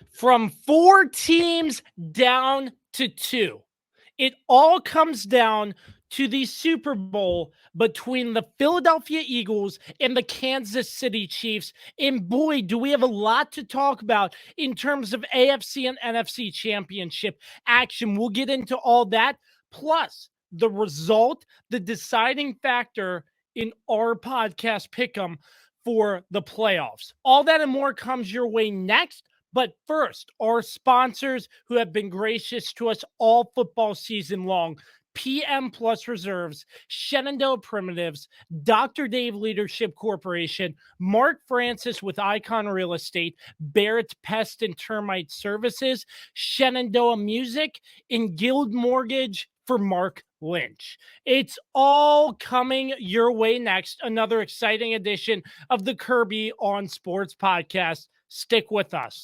from 4 teams down to 2. It all comes down to the Super Bowl between the Philadelphia Eagles and the Kansas City Chiefs. And boy, do we have a lot to talk about in terms of AFC and NFC Championship action. We'll get into all that, plus the result, the deciding factor in our podcast pick'em for the playoffs. All that and more comes your way next. But first, our sponsors who have been gracious to us all football season long: PM Plus Reserves, Shenandoah Primitives, Dr. Dave Leadership Corporation, Mark Francis with Icon Real Estate, Barrett's Pest and Termite Services, Shenandoah Music, and Guild Mortgage for Mark Lynch. It's all coming your way next. Another exciting edition of the Kirby on Sports podcast. Stick with us.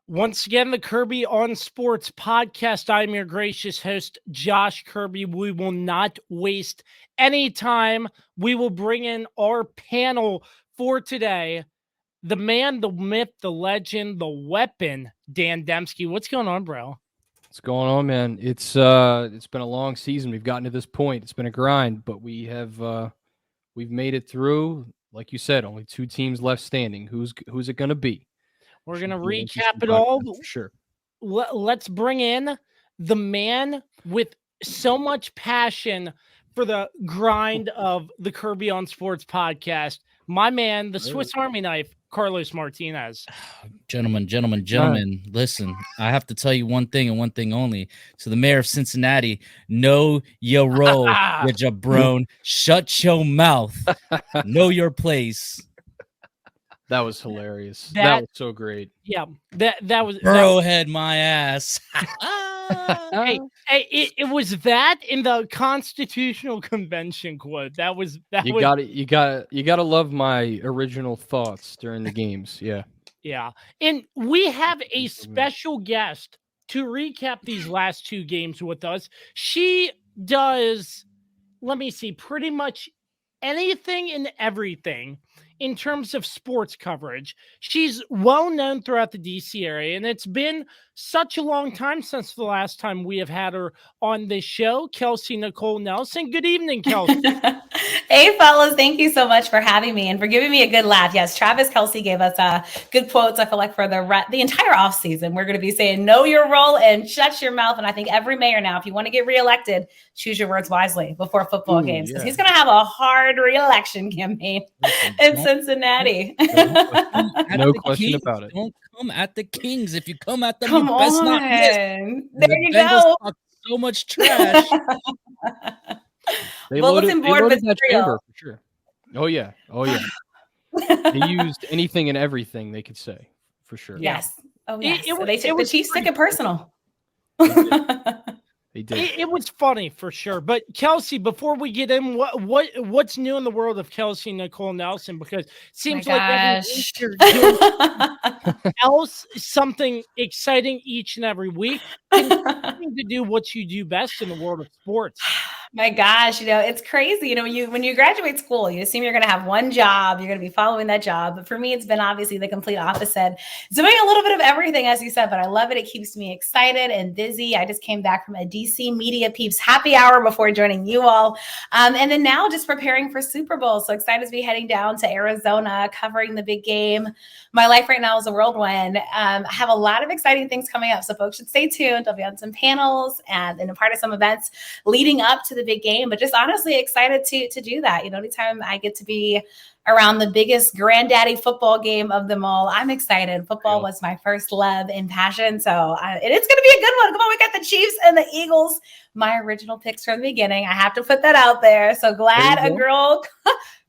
Once again, the Kirby on Sports podcast. I'm your gracious host, Josh Kirby. We will not waste any time. We will bring in our panel for today. The man, the myth, the legend, the weapon, Dan Dembski. What's going on, bro? What's going on, man? It's been a long season. We've gotten to this point. It's been a grind, but we've made it through. Like you said, only 2 teams left standing. Who's it going to be? We're going to recap it all. For sure. Let's bring in the man with so much passion for the grind of the Kirby on Sports podcast. My man, the Swiss Army knife, Carlos Martinez. Gentlemen, listen, I have to tell you one thing and one thing only. So the mayor of Cincinnati, know your role, you jabron. Shut your mouth. Know your place. That was hilarious. That was so great. Yeah, that was Burrowhead my ass. It was that in the Constitutional Convention quote. You gotta love my original thoughts during the games. Yeah. And we have a special guest to recap these last 2 games with us. She does, let me see, pretty much anything and everything in terms of sports coverage. She's well known throughout the DC area, and it's been such a long time since the last time we have had her on this show. Kelsey Nicole Nelson. Good evening, Kelsey. Hey, fellas. Thank you so much for having me and for giving me a good laugh. Yes, Travis Kelsey gave us good quotes. I feel like for the entire offseason, we're going to be saying, know your role and shut your mouth. And I think every mayor now, if you want to get reelected, choose your words wisely before football games, because he's going to have a hard reelection campaign in Cincinnati. No question about it. Don't come at the Kings. If you come at them, come you best on. not miss. There you go. Talk so much trash. Bulletin board material for sure. Oh yeah. They used anything and everything they could say, for sure. Yes. Oh yes. The Chiefs took it personal. They did. It was funny for sure. But Kelsey, before we get in, what's new in the world of Kelsey Nicole Nelson? Because it seems like every week you're doing something exciting each and every week, and to do what you do best in the world of sports. My gosh, it's crazy. When you graduate school, you assume you're going to have one job, you're going to be following that job. But for me, it's been obviously the complete opposite. Doing a little bit of everything, as you said, but I love it. It keeps me excited and busy. I just came back from a DC Media Peeps happy hour before joining you all. And then now just preparing for Super Bowl. So excited to be heading down to Arizona, covering the big game. My life right now is a whirlwind. I have a lot of exciting things coming up. So folks should stay tuned. I'll be on some panels and a part of some events leading up to the the big game, but just honestly excited to do that. Anytime I get to be around the biggest granddaddy football game of them all, I'm excited. Football was my first love and passion. So it's going to be a good one. Come on, we got the Chiefs and the Eagles, my original picks from the beginning. I have to put that out there. So glad a girl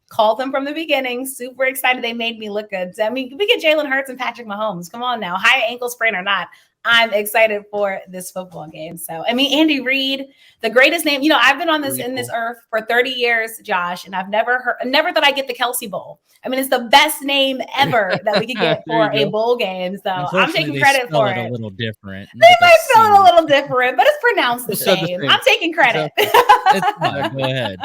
called them from the beginning. Super excited. They made me look good. I mean, we get Jalen Hurts and Patrick Mahomes. Come on now. High ankle sprain or not, I'm excited for this football game. So, I mean, Andy Reid, the greatest name. I've been on this earth for 30 years, Josh, and I've never thought I'd get the Kelsey Bowl. I mean, it's the best name ever that we could get for a bowl game. So I'm taking credit for it. A little different. They might spell it a little different, but it's pronounced the same. I'm taking credit. Go ahead.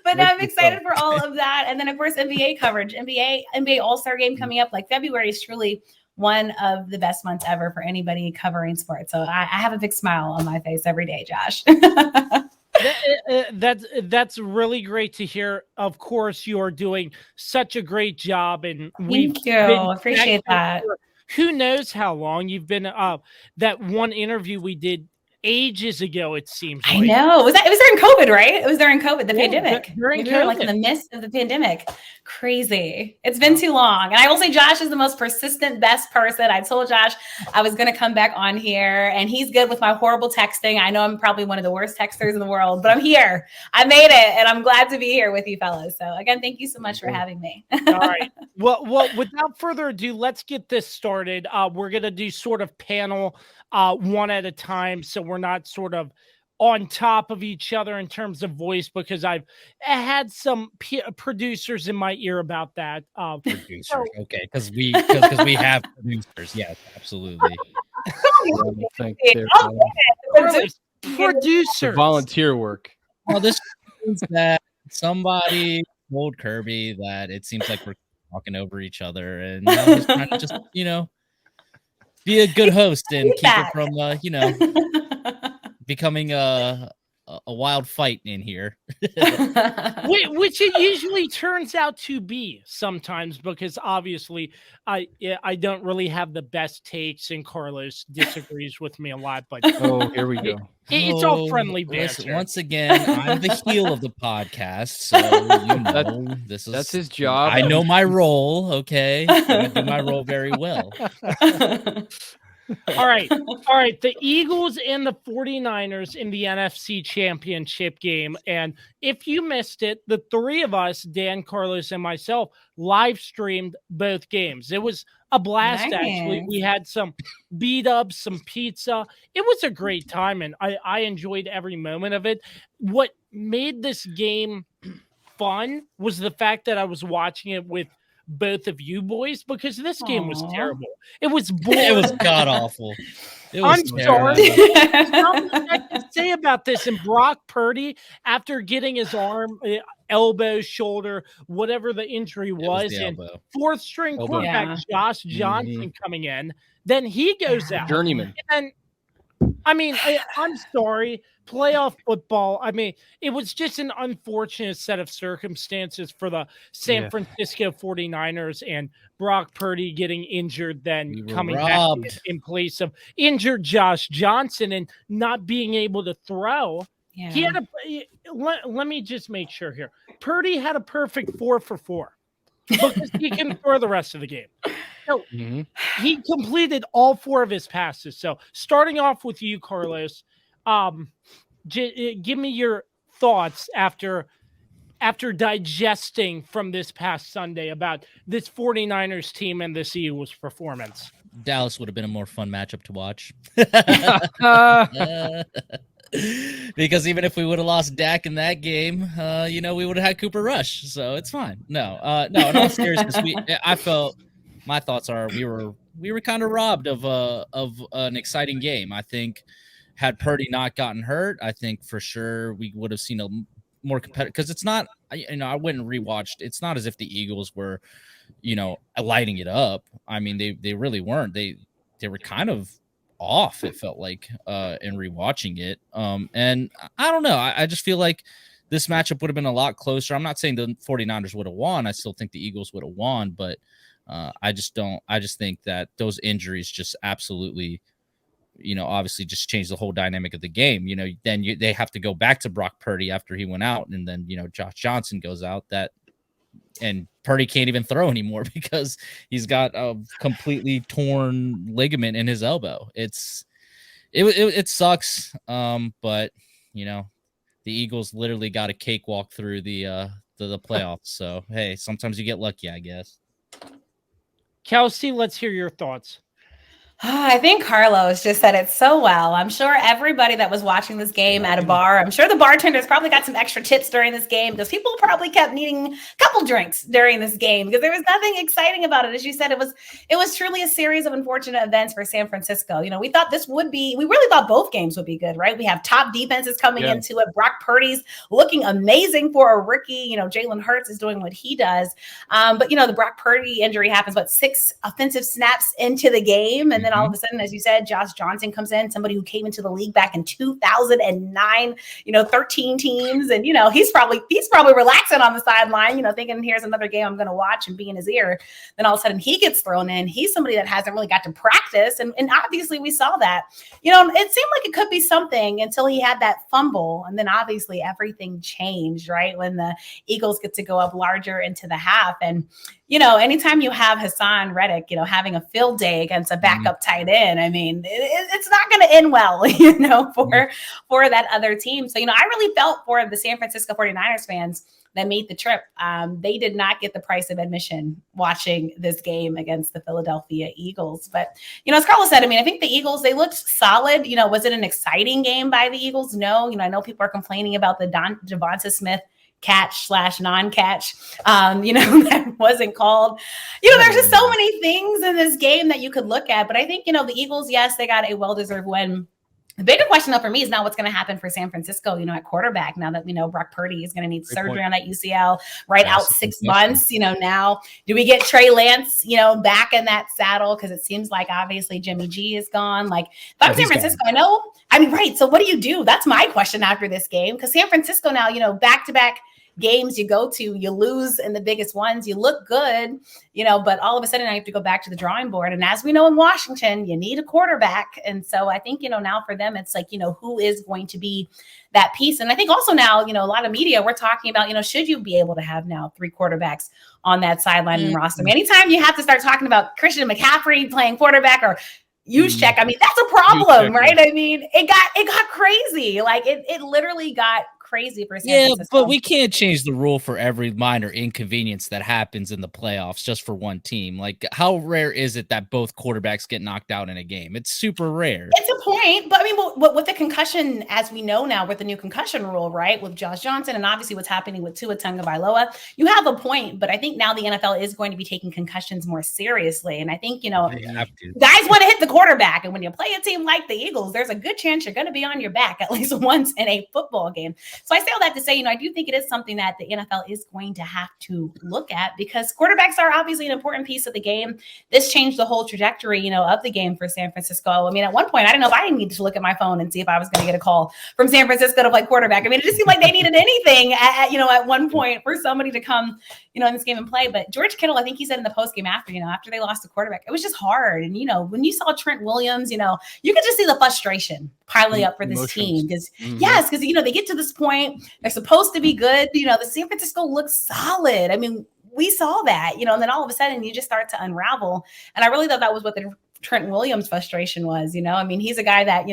But I'm excited for all of that. And then, of course, NBA coverage. NBA All-Star Game coming up. Like, February is truly one of the best months ever for anybody covering sports. So I have a big smile on my face every day, Josh. That's really great to hear. Of course, you're doing such a great job, and thank you. Appreciate that. Who knows how long you've been? That one interview we did ages ago, it seems like. I know. It was during COVID, right? It was during COVID, the pandemic. During we COVID. were like in the midst of the pandemic. Crazy. It's been too long. And I will say Josh is the most persistent, best person. I told Josh I was going to come back on here, and he's good with my horrible texting. I know I'm probably one of the worst texters in the world, but I'm here. I made it, and I'm glad to be here with you fellas. So again, thank you so much for having me. All right. Well, without further ado, let's get this started. We're going to do sort of panel one at a time, so we're not sort of on top of each other in terms of voice, because I've had some producers in my ear about that. Producers, okay, because we have producers. Yes, absolutely. Producers, volunteer work. Well, this means that somebody told Kirby that it seems like we're talking over each other, and he's trying to just be a good host and keep it from becoming a wild fight in here. Which it usually turns out to be sometimes, because obviously I don't really have the best takes, and Carlos disagrees with me a lot. But here we go. It's all friendly banter. Once again, I'm the heel of the podcast, so that's his job. I know my role. Okay, I do my role very well. All right. The Eagles and the 49ers in the NFC Championship game. And if you missed it, the three of us, Dan, Carlos, and myself, live streamed both games. It was a blast, actually. We had some beat-ups, some pizza. It was a great time, and I enjoyed every moment of it. What made this game fun was the fact that I was watching it with both of you boys, because this game was terrible. It was boring. It was god awful. I'm sorry. There's nothing I can say about this. And Brock Purdy, after getting his arm, elbow, shoulder, whatever the injury was, and fourth string quarterback Josh Johnson coming in, then he goes out. Journeyman. And I mean, I'm sorry. Playoff football, I mean, it was just an unfortunate set of circumstances for the San Francisco 49ers, and Brock Purdy getting injured, then coming back in place of injured Josh Johnson and not being able to throw. Yeah. He had let me just make sure here. Purdy had a perfect 4 for 4 because he can throw the rest of the game. So he completed all 4 of his passes. So starting off with you, Carlos, give me your thoughts after digesting from this past Sunday about this 49ers team and this Eagles performance. Dallas would have been a more fun matchup to watch. Because even if we would have lost Dak in that game, we would have had Cooper Rush. So it's fine. No, in all seriousness, I felt my thoughts are we were kind of robbed of an exciting game. I think had Purdy not gotten hurt, I think for sure we would have seen a more competitive, because it's not, I went and rewatched. It's not as if the Eagles were, lighting it up. I mean, they really weren't. They were kind of off, it felt like, in rewatching it. And I don't know. I just feel like this matchup would have been a lot closer. I'm not saying the 49ers would have won. I still think the Eagles would have won, but I just think that those injuries just absolutely obviously just change the whole dynamic of the game. Then they have to go back to Brock Purdy after he went out, and then Josh Johnson goes out, and Purdy can't even throw anymore because he's got a completely torn ligament in his elbow. It sucks, but the Eagles literally got a cakewalk through the playoffs. So hey, sometimes you get lucky, I guess. Kelsey, let's hear your thoughts. I think Carlos just said it so well. I'm sure everybody that was watching this game at a bar, I'm sure the bartenders probably got some extra tips during this game because people probably kept needing a couple drinks during this game because there was nothing exciting about it. As you said, it was truly a series of unfortunate events for San Francisco. We thought we really thought both games would be good, right? We have top defenses coming into it. Brock Purdy's looking amazing for a rookie. Jalen Hurts is doing what he does. But the Brock Purdy injury happens, 6 offensive snaps into the game. And then all of a sudden, as you said, Josh Johnson comes in, somebody who came into the league back in 2009, 13 teams. And, he's probably relaxing on the sideline, thinking here's another game I'm going to watch and be in his ear. Then all of a sudden he gets thrown in. He's somebody that hasn't really got to practice. And obviously we saw that, it seemed like it could be something until he had that fumble. And then obviously everything changed, right? When the Eagles get to go up larger into the half. And, anytime you have Hassan Reddick, having a field day against a backup tight end, I mean, it's not going to end well, for that other team. So, I really felt for the San Francisco 49ers fans that made the trip. They did not get the price of admission watching this game against the Philadelphia Eagles. But, as Carlos said, I think the Eagles, they looked solid. Was it an exciting game by the Eagles? No. I know people are complaining about the Devonta Smith catch/non-catch, that wasn't called. There's just so many things in this game that you could look at. But I think, the Eagles, yes, they got a well-deserved win. The bigger question, though, for me is now what's going to happen for San Francisco, at quarterback, now that we know Brock Purdy is going to need surgery on that UCL, out 6 months. Now, do we get Trey Lance, back in that saddle? Because it seems like, obviously, Jimmy G is gone. If I'm San Francisco, right. So what do you do? That's my question after this game. Because San Francisco now, back-to-back games you go to, you lose in the biggest ones, you look good, but all of a sudden I have to go back to the drawing board. And as we know in Washington, you need a quarterback. And so I think, now for them, it's like, who is going to be that piece? And I think also now, a lot of media, we're talking about, should you be able to have now 3 quarterbacks on that sideline and roster? Anytime you have to start talking about Christian McCaffrey playing quarterback or Juszczyk, that's a problem, right? It got crazy. It literally got crazy for San Francisco. But we can't change the rule for every minor inconvenience that happens in the playoffs just for one team. How rare is it that both quarterbacks get knocked out in a game? It's super rare. It's a point, but with the concussion, as we know now, with the new concussion rule, right, with Josh Johnson and obviously what's happening with Tua Tagovailoa, you have a point. But I think now the NFL is going to be taking concussions more seriously, and I think guys want to hit the quarterback, and when you play a team like the Eagles, there's a good chance you're going to be on your back at least once in a football game. So I say all that to say, I do think it is something that the NFL is going to have to look at because quarterbacks are obviously an important piece of the game. This changed the whole trajectory, of the game for San Francisco. At one point, I didn't know if I needed to look at my phone and see if I was going to get a call from San Francisco to play quarterback. It just seemed like they needed anything at one point for somebody to come, in this game and play. But George Kittle, I think he said in the post game after they lost the quarterback, it was just hard. And, when you saw Trent Williams, you could just see the frustration piling up for this team because they get to this point. They're supposed to be good. The San Francisco looks solid. We saw that, and then all of a sudden you just start to unravel. And I really thought that was what the Trent Williams frustration was, he's a guy that,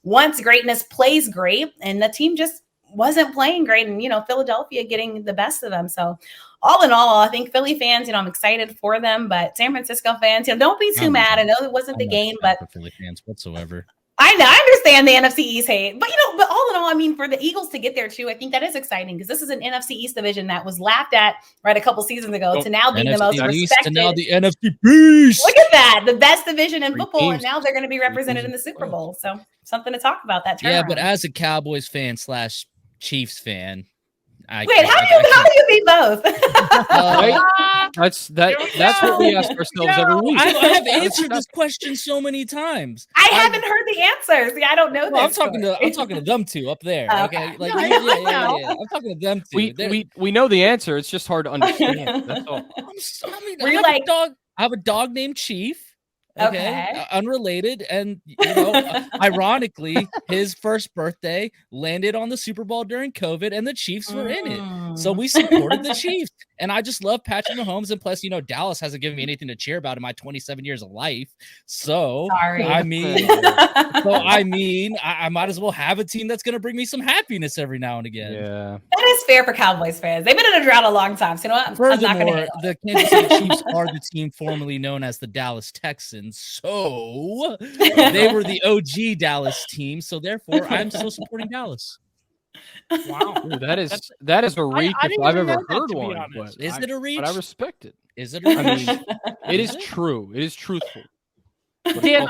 wants greatness, plays great, and the team just wasn't playing great. And, Philadelphia getting the best of them. So all in all, I think Philly fans, I'm excited for them, but San Francisco fans, don't be too mad. I know it wasn't the game, but for Philly fans whatsoever. I know, I understand the NFC East hate, but but all in all, for the Eagles to get there too, I think that is exciting because this is an NFC East division that was laughed at a couple seasons ago to now be the most respected. To now the NFC Beast. Look at that, the best division in football, and now they're going to be represented in the Super Bowl. So something to talk about that turnaround. Yeah, but as a Cowboys fan / Chiefs fan, how do you be both? That's what we ask ourselves every week. I have answered this question so many times. I haven't heard the answers. I don't know. I'm talking to them two up there. Okay, I'm talking to them two. We know the answer. It's just hard to understand. That's all. I have a dog named Chief. Okay. Unrelated. And, ironically, his first birthday landed on the Super Bowl during COVID, and the Chiefs were in it. So we supported the Chiefs. And I just love Patrick Mahomes. And plus, Dallas hasn't given me anything to cheer about in my 27 years of life. So, Sorry. I might as well have a team that's going to bring me some happiness every now and again. Yeah. That is fair for Cowboys fans. They've been in a drought a long time. So, you know what? Furthermore, the Kansas City Chiefs are the team formerly known as the Dallas Texans. So they were the OG Dallas team. So therefore, I'm still supporting Dallas. Wow. Ooh, that is a reach if I've ever heard one. But is it a reach? But I respect it. Is it a reach? I mean, it is true. It is truthful. Dan,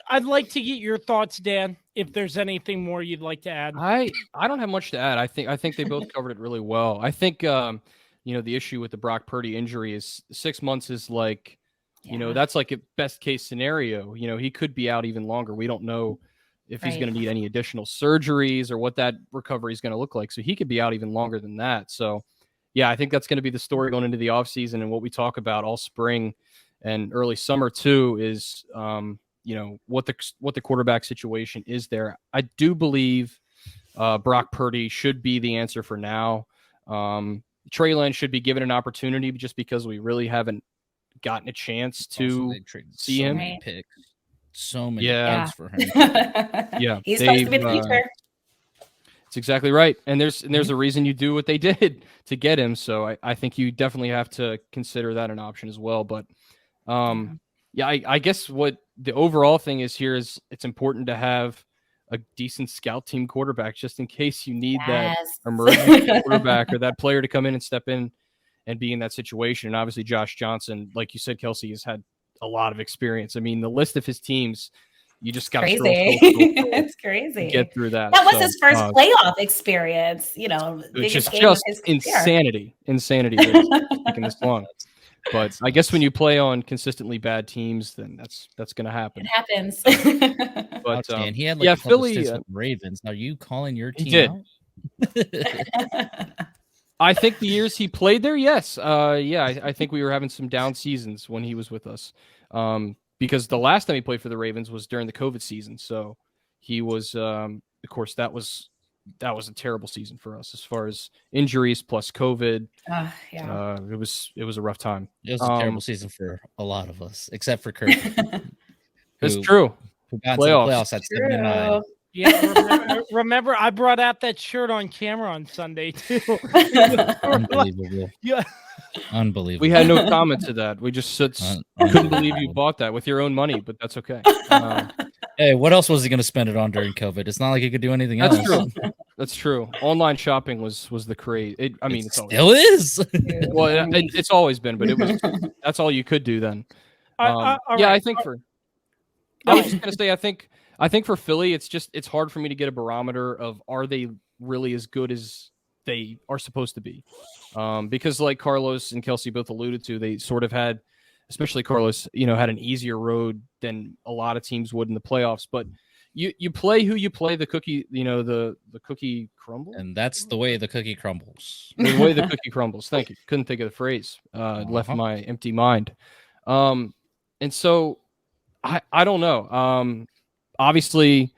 I'd like to get your thoughts, Dan, if there's anything more you'd like to add. I don't have much to add. I think they both covered it really well. I think the issue with the Brock Purdy injury is 6 months is like, that's like a best case scenario. He could be out even longer. We don't know if he's going to need any additional surgeries or what that recovery is going to look like. So he could be out even longer than that. So yeah, I think that's going to be the story going into the offseason, and what we talk about all spring and early summer too is, what the quarterback situation is there. I do believe Brock Purdy should be the answer for now. Trey Lance should be given an opportunity just because we really haven't gotten a chance to see him. Picks. So many picks for him. Yeah, he's supposed to be the future. It's exactly right. And there's a reason you do what they did to get him. So I think you definitely have to consider that an option as well. But I guess what the overall thing is here is it's important to have a decent scout team quarterback just in case you need that emerging quarterback or that player to come in and step in and be in that situation. And obviously Josh Johnson, like you said, Kelsey, has had a lot of experience. I mean, the list of his teams, you just got to it's crazy. Get through that. That was his first playoff experience, Which is just insanity taking this long. But I guess when you play on consistently bad teams, then that's going to happen. It happens. But Dan, he had Philly Ravens. Are you calling your team out? I think the years he played there, yes. I think we were having some down seasons when he was with us. Because the last time he played for the Ravens was during the COVID season. So he was, of course, that was a terrible season for us as far as injuries plus COVID. It was a rough time. It was a terrible season for a lot of us, except for Kirby. It's true. Who got to the playoffs at 7-9. Yeah, remember I brought out that shirt on camera on Sunday too. Unbelievable. Yeah. Unbelievable. We had no comment to that. We just couldn't believe you bought that with your own money, but that's okay. Hey, what else was he going to spend it on during COVID? It's not like he could do anything else. That's true. Online shopping was the craze. It still is. Well, it's always been, but that's all you could do then. I think I was just going to say, I think for Philly, it's hard for me to get a barometer of are they really as good as they are supposed to be, because like Carlos and Kelsey both alluded to, they sort of had, especially Carlos, had an easier road than a lot of teams would in the playoffs. But you play who you play, the cookie, the cookie crumbles, and that's the way the cookie crumbles. The way the cookie crumbles. Thank you. Couldn't think of the phrase. Left my empty mind. And so I don't know. Obviously,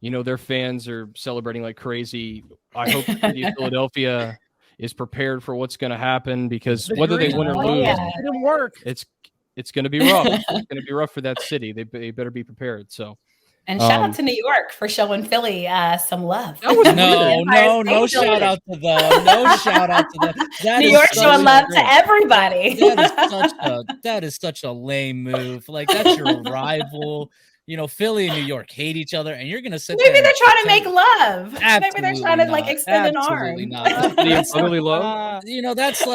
their fans are celebrating like crazy. I hope the city of Philadelphia is prepared for what's going to happen, because whether they win or lose, it didn't work. It's going to be rough. It's going to be rough for that city. They better be prepared. So, and shout out to New York for showing Philly some love. No shout out to them. No shout out to them. New York showing love to everybody. That is such a lame move. Like, that's your rival. Philly and New York hate each other, and you're gonna sit maybe there. They're trying to make love. Absolutely maybe they're trying to extend an arm. Absolutely love. That's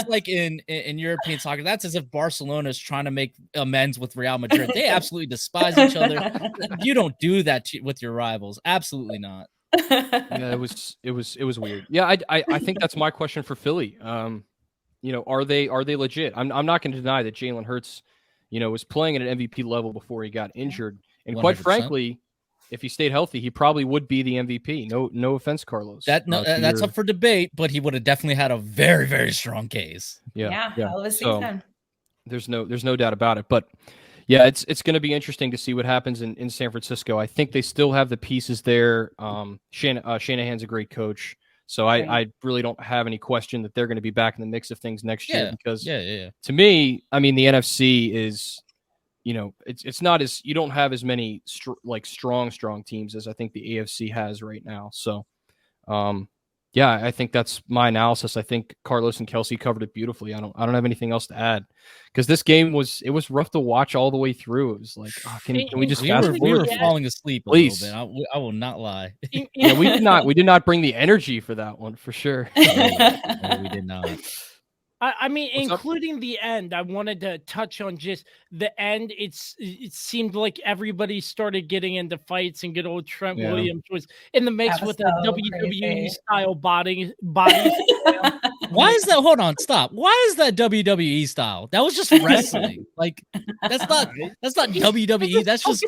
like in European soccer. That's as if Barcelona is trying to make amends with Real Madrid. They absolutely despise each other. You don't do that with your rivals. Absolutely not. Yeah, it was weird. Yeah, I think that's my question for Philly. Are they legit? I'm not going to deny that Jalen Hurts, was playing at an MVP level before he got injured. And 100%. Quite frankly, if he stayed healthy, he probably would be the MVP. No offense, Carlos. That's up for debate, but he would have definitely had a very, very strong case. Yeah. Hell of a season. There's no doubt about it. But Yeah, it's going to be interesting to see what happens in San Francisco. I think they still have the pieces there. Shanahan's a great coach, so I really don't have any question that they're going to be back in the mix of things next year. Because to me, I mean, the NFC is, it's not as, you don't have as many strong teams as I think the AFC has right now. So, yeah, I think that's my analysis. I think Carlos and Kelsey covered it beautifully. I don't have anything else to add, because this game was rough to watch all the way through. It was like, can we just fast forward? We were falling asleep a little bit. I will not lie. Yeah, we did not bring the energy for that one, for sure. No, we did not. I mean, including the end, I wanted to touch on just the end. It seemed like everybody started getting into fights, and good old Trent Williams was in the mix with a WWE style body. Why is that? Hold on, stop. Why is that WWE style? That was just wrestling. Like that's not WWE. That's just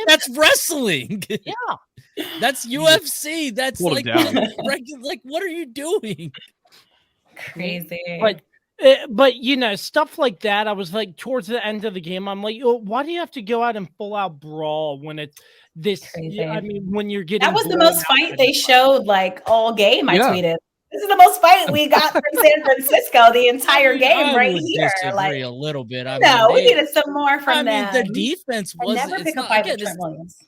that's wrestling. Yeah, that's UFC. That's like what are you doing? Crazy. But stuff like that, I was like, towards the end of the game, I'm like, why do you have to go out and full out brawl when it's this crazy? I mean, when you're getting, that was the most fight they showed like all game. I tweeted, this is the most fight we got from San Francisco the entire game right here. Like a little bit. We needed some more from them. Their defense was never pick a fight with Trent Williams.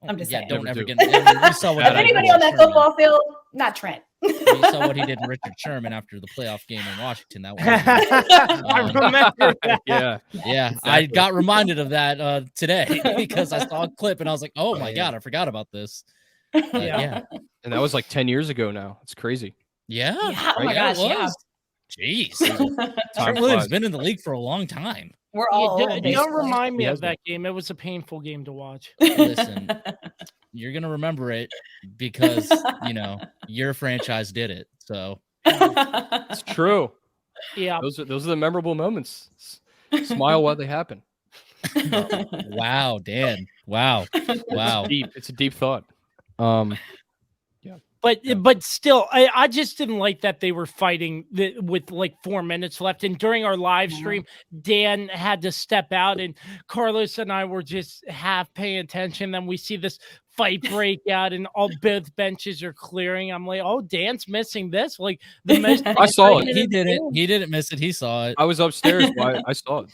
I'm just saying. Don't ever get. We saw what if anybody on that football field, not Trent. You saw what he did to Richard Sherman after the playoff game in Washington. That was I remember that. Yeah. Exactly. I got reminded of that today because I saw a clip and I was like, "Oh my god, I forgot about this." Yeah, and that was like 10 years ago now. It's crazy. Yeah. Oh my gosh. Yeah. Jeez, Trent Williams been in the league for a long time. We're all don't remind me of that game. It was a painful game to watch. Listen, you're gonna remember it because your franchise did it. So it's true. Yeah, those are the memorable moments. Smile while they happen. Wow, Dan. Wow. It's a deep thought. But still, I just didn't like that they were fighting with like 4 minutes left. And during our live stream, Dan had to step out, and Carlos and I were just half paying attention. Then we see this fight break out, and both benches are clearing. I'm like, oh, Dan's missing this. Like the most. I saw it. He didn't. He didn't miss it. He saw it. I was upstairs. I saw it.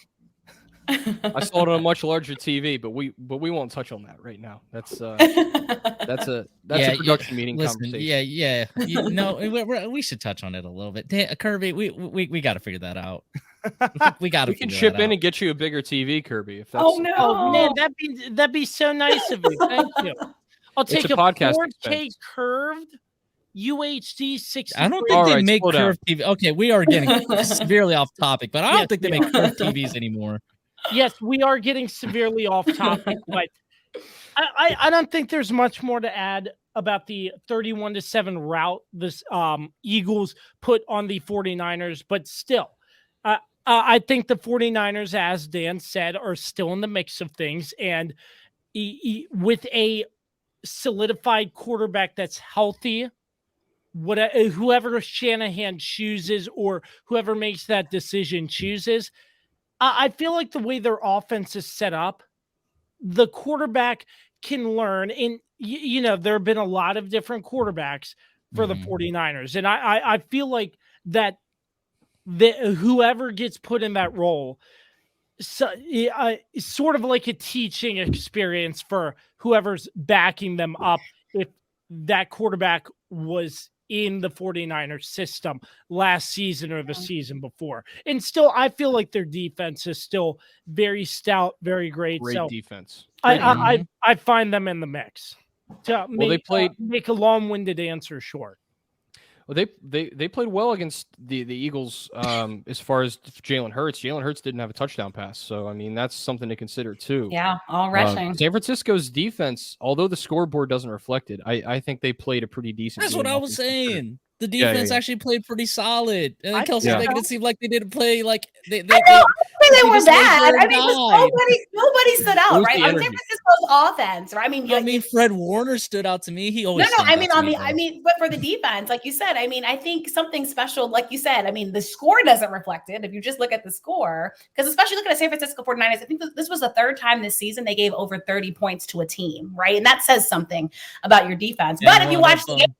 I saw it on a much larger TV, but we won't touch on that right now. That's a production meeting conversation. We should touch on it a little bit. Kirby, we got to figure that out. We can chip in and get you a bigger TV, Kirby. If that's, oh man, that'd be so nice of you. Thank you. I'll take a 4K curved UHD 60. I don't think they make curved TV. Okay, we are getting severely off topic, but I don't think they make curved TVs anymore. Yes, we are getting severely off topic, but I don't think there's much more to add about the 31-7 rout this Eagles put on the 49ers, but still, I think the 49ers, as Dan said, are still in the mix of things, and with a solidified quarterback that's healthy, whoever Shanahan chooses or whoever makes that decision chooses, I feel like the way their offense is set up, the quarterback can learn. And, there have been a lot of different quarterbacks for the 49ers. And I feel like that whoever gets put in that role, sort of like a teaching experience for whoever's backing them up if that quarterback was in the 49ers system last season or the season before. And still, I feel like their defense is still very stout, very great. Great defense. I find them in the mix. They played make a long-winded answer short. Well, they played well against the Eagles as far as Jalen Hurts. Jalen Hurts didn't have a touchdown pass, so I mean that's something to consider too. Yeah, all rushing. San Francisco's defense, although the scoreboard doesn't reflect it, I think they played a pretty decent. That's what I was saying. the defense actually played pretty solid. And Kelsey's making it seem like they didn't play like they they were bad. I mean, nobody stood out, right? On San Francisco's offense, right? I mean, Fred Warner stood out to me. He always but for the defense, like you said, I mean, I think something special, like you said, I mean, the score doesn't reflect it if you just look at the score, because especially looking at San Francisco 49ers, I think this was the third time this season they gave over 30 points to a team, right? And that says something about your defense. But if you watch the game,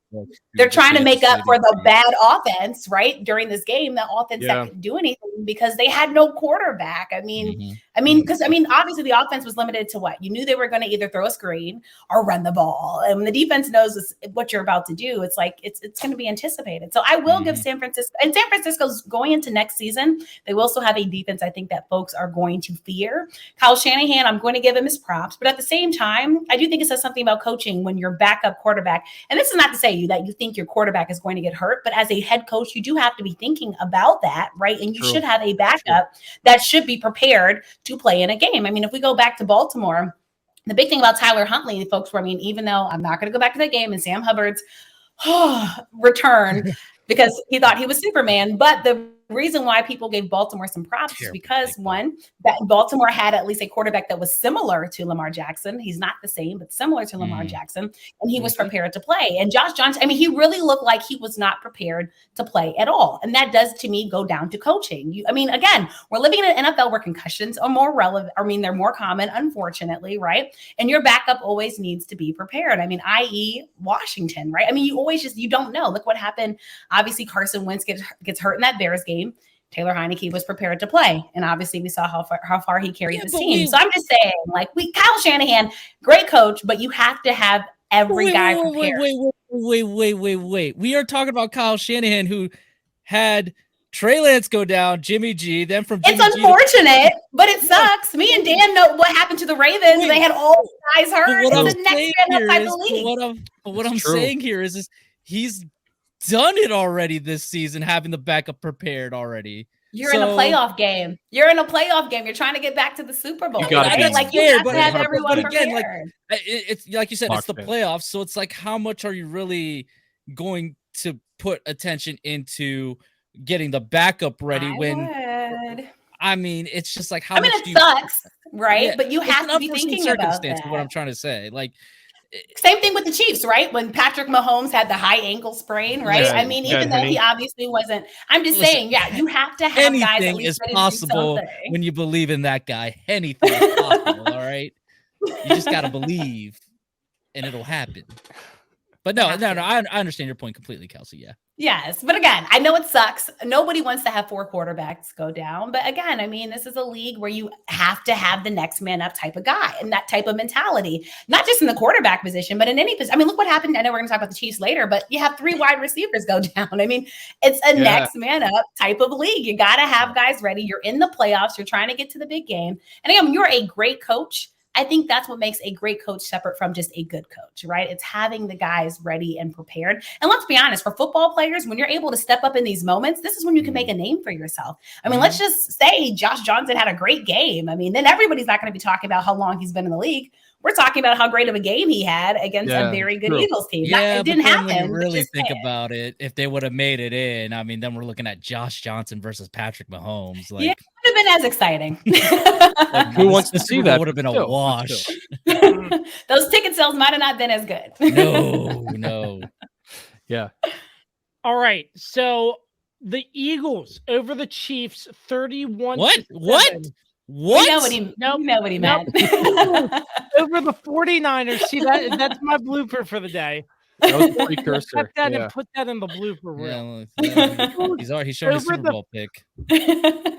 they're trying to make up for the bad offense, right? During this game, the offense that couldn't do anything because they had no quarterback. I mean, because obviously the offense was limited to what? You knew they were going to either throw a screen or run the ball. And when the defense knows what you're about to do, it's like it's going to be anticipated. So I will give San Francisco's going into next season. They will also have a defense I think that folks are going to fear. Kyle Shanahan, I'm going to give him his props, but at the same time, I do think it says something about coaching when your backup quarterback. And this is not to say that you think your quarterback is going to get hurt, but as a head coach, you do have to be thinking about that, right? And you should have a backup that should be prepared to play in a game. I mean, if we go back to Baltimore, the big thing about Tyler Huntley, folks, were, I mean, even though I'm not going to go back to that game and Sam Hubbard's return because he thought he was Superman, but the reason why people gave Baltimore some props is because one, that Baltimore had at least a quarterback that was similar to Lamar Jackson. He's not the same, but similar to Lamar Jackson. And he was prepared to play. And Josh Johnson, I mean, he really looked like he was not prepared to play at all. And that does, to me, go down to coaching. Again, we're living in an NFL where concussions are more relevant. I mean, they're more common, unfortunately, right? And your backup always needs to be prepared. I mean, i.e. Washington, right? I mean, you don't know. Look what happened. Obviously, Carson Wentz gets hurt in that Bears game. Taylor Heineke was prepared to play. And obviously we saw how far he carried this team. So I'm just saying, Kyle Shanahan, great coach, but you have to have every guy prepared. Wait. We are talking about Kyle Shanahan, who had Trey Lance go down, Jimmy G, then from Jimmy It's unfortunate, but it sucks. Me and Dan know what happened to the Ravens. They had all the guys hurt. It's the next man up, I believe. What I'm saying here is he's done it already this season, having the backup prepared already. You're in a playoff game. You're You're trying to get back to the Super Bowl. You have to have everyone prepared. Again, it's like you said, it's the playoffs. So it's like, how much are you really going to put attention into getting the backup ready I mean, it's just like how much it sucks, right? Yeah, but you have to be thinking about that. What I'm trying to say, like. Same thing with the Chiefs, right? When Patrick Mahomes had the high ankle sprain, right? Yeah, I mean, even though he obviously wasn't, I'm just saying, you have to have guys. Anything is possible when you believe in that guy. Anything is possible, all right? You just got to believe, and it'll happen. But no, I understand your point completely, Kelsey, yeah. Yes, but again, I know it sucks. Nobody wants to have 4 quarterbacks go down. But again, I mean, this is a league where you have to have the next man up type of guy and that type of mentality, not just in the quarterback position, but in any position. I mean, look what happened. I know we're going to talk about the Chiefs later, but you have 3 wide receivers go down. I mean, it's a next man up type of league. You got to have guys ready. You're in the playoffs. You're trying to get to the big game. And again, you're a great coach. I think that's what makes a great coach separate from just a good coach, right? It's having the guys ready and prepared. And let's be honest, for football players, when you're able to step up in these moments, this is when you can make a name for yourself. I mean, let's just say Josh Johnson had a great game. I mean, then everybody's not going to be talking about how long he's been in the league. We're talking about how great of a game he had against a very good Eagles team. Yeah, it didn't happen. When you really think about it, if they would have made it in, I mean, then we're looking at Josh Johnson versus Patrick Mahomes. Like, it would have been as exciting. Who wants to see that? Would have been a wash. Those ticket sales might have not been as good. No. Yeah. All right. So the Eagles over the Chiefs, 31. What? We know what he meant. Over the 49ers. See, that's my blooper for the day. That was the precursor. And put that in the blooper reel. He's showing his Super Bowl pick.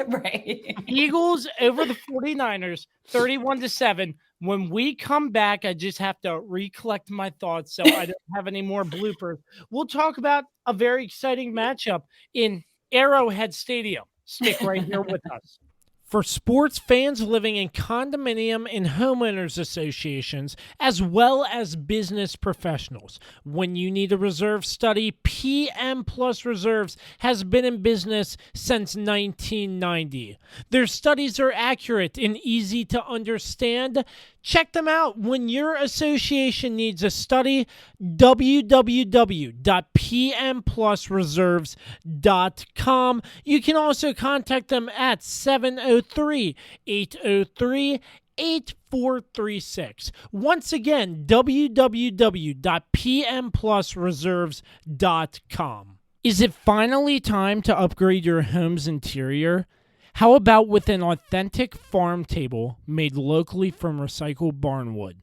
Right. Eagles over the 49ers, 31-7. When we come back, I just have to recollect my thoughts so I don't have any more bloopers. We'll talk about a very exciting matchup in Arrowhead Stadium. Stick right here with us. For sports fans living in condominium and homeowners associations, as well as business professionals, when you need a reserve study, PM Plus Reserves has been in business since 1990. Their studies are accurate and easy to understand. Check them out when your association needs a study. www.pmplusreserves.com. You can also contact them at 703-803-8436. Once again, www.pmplusreserves.com. Is it finally time to upgrade your home's interior? How about with an authentic farm table made locally from recycled barnwood?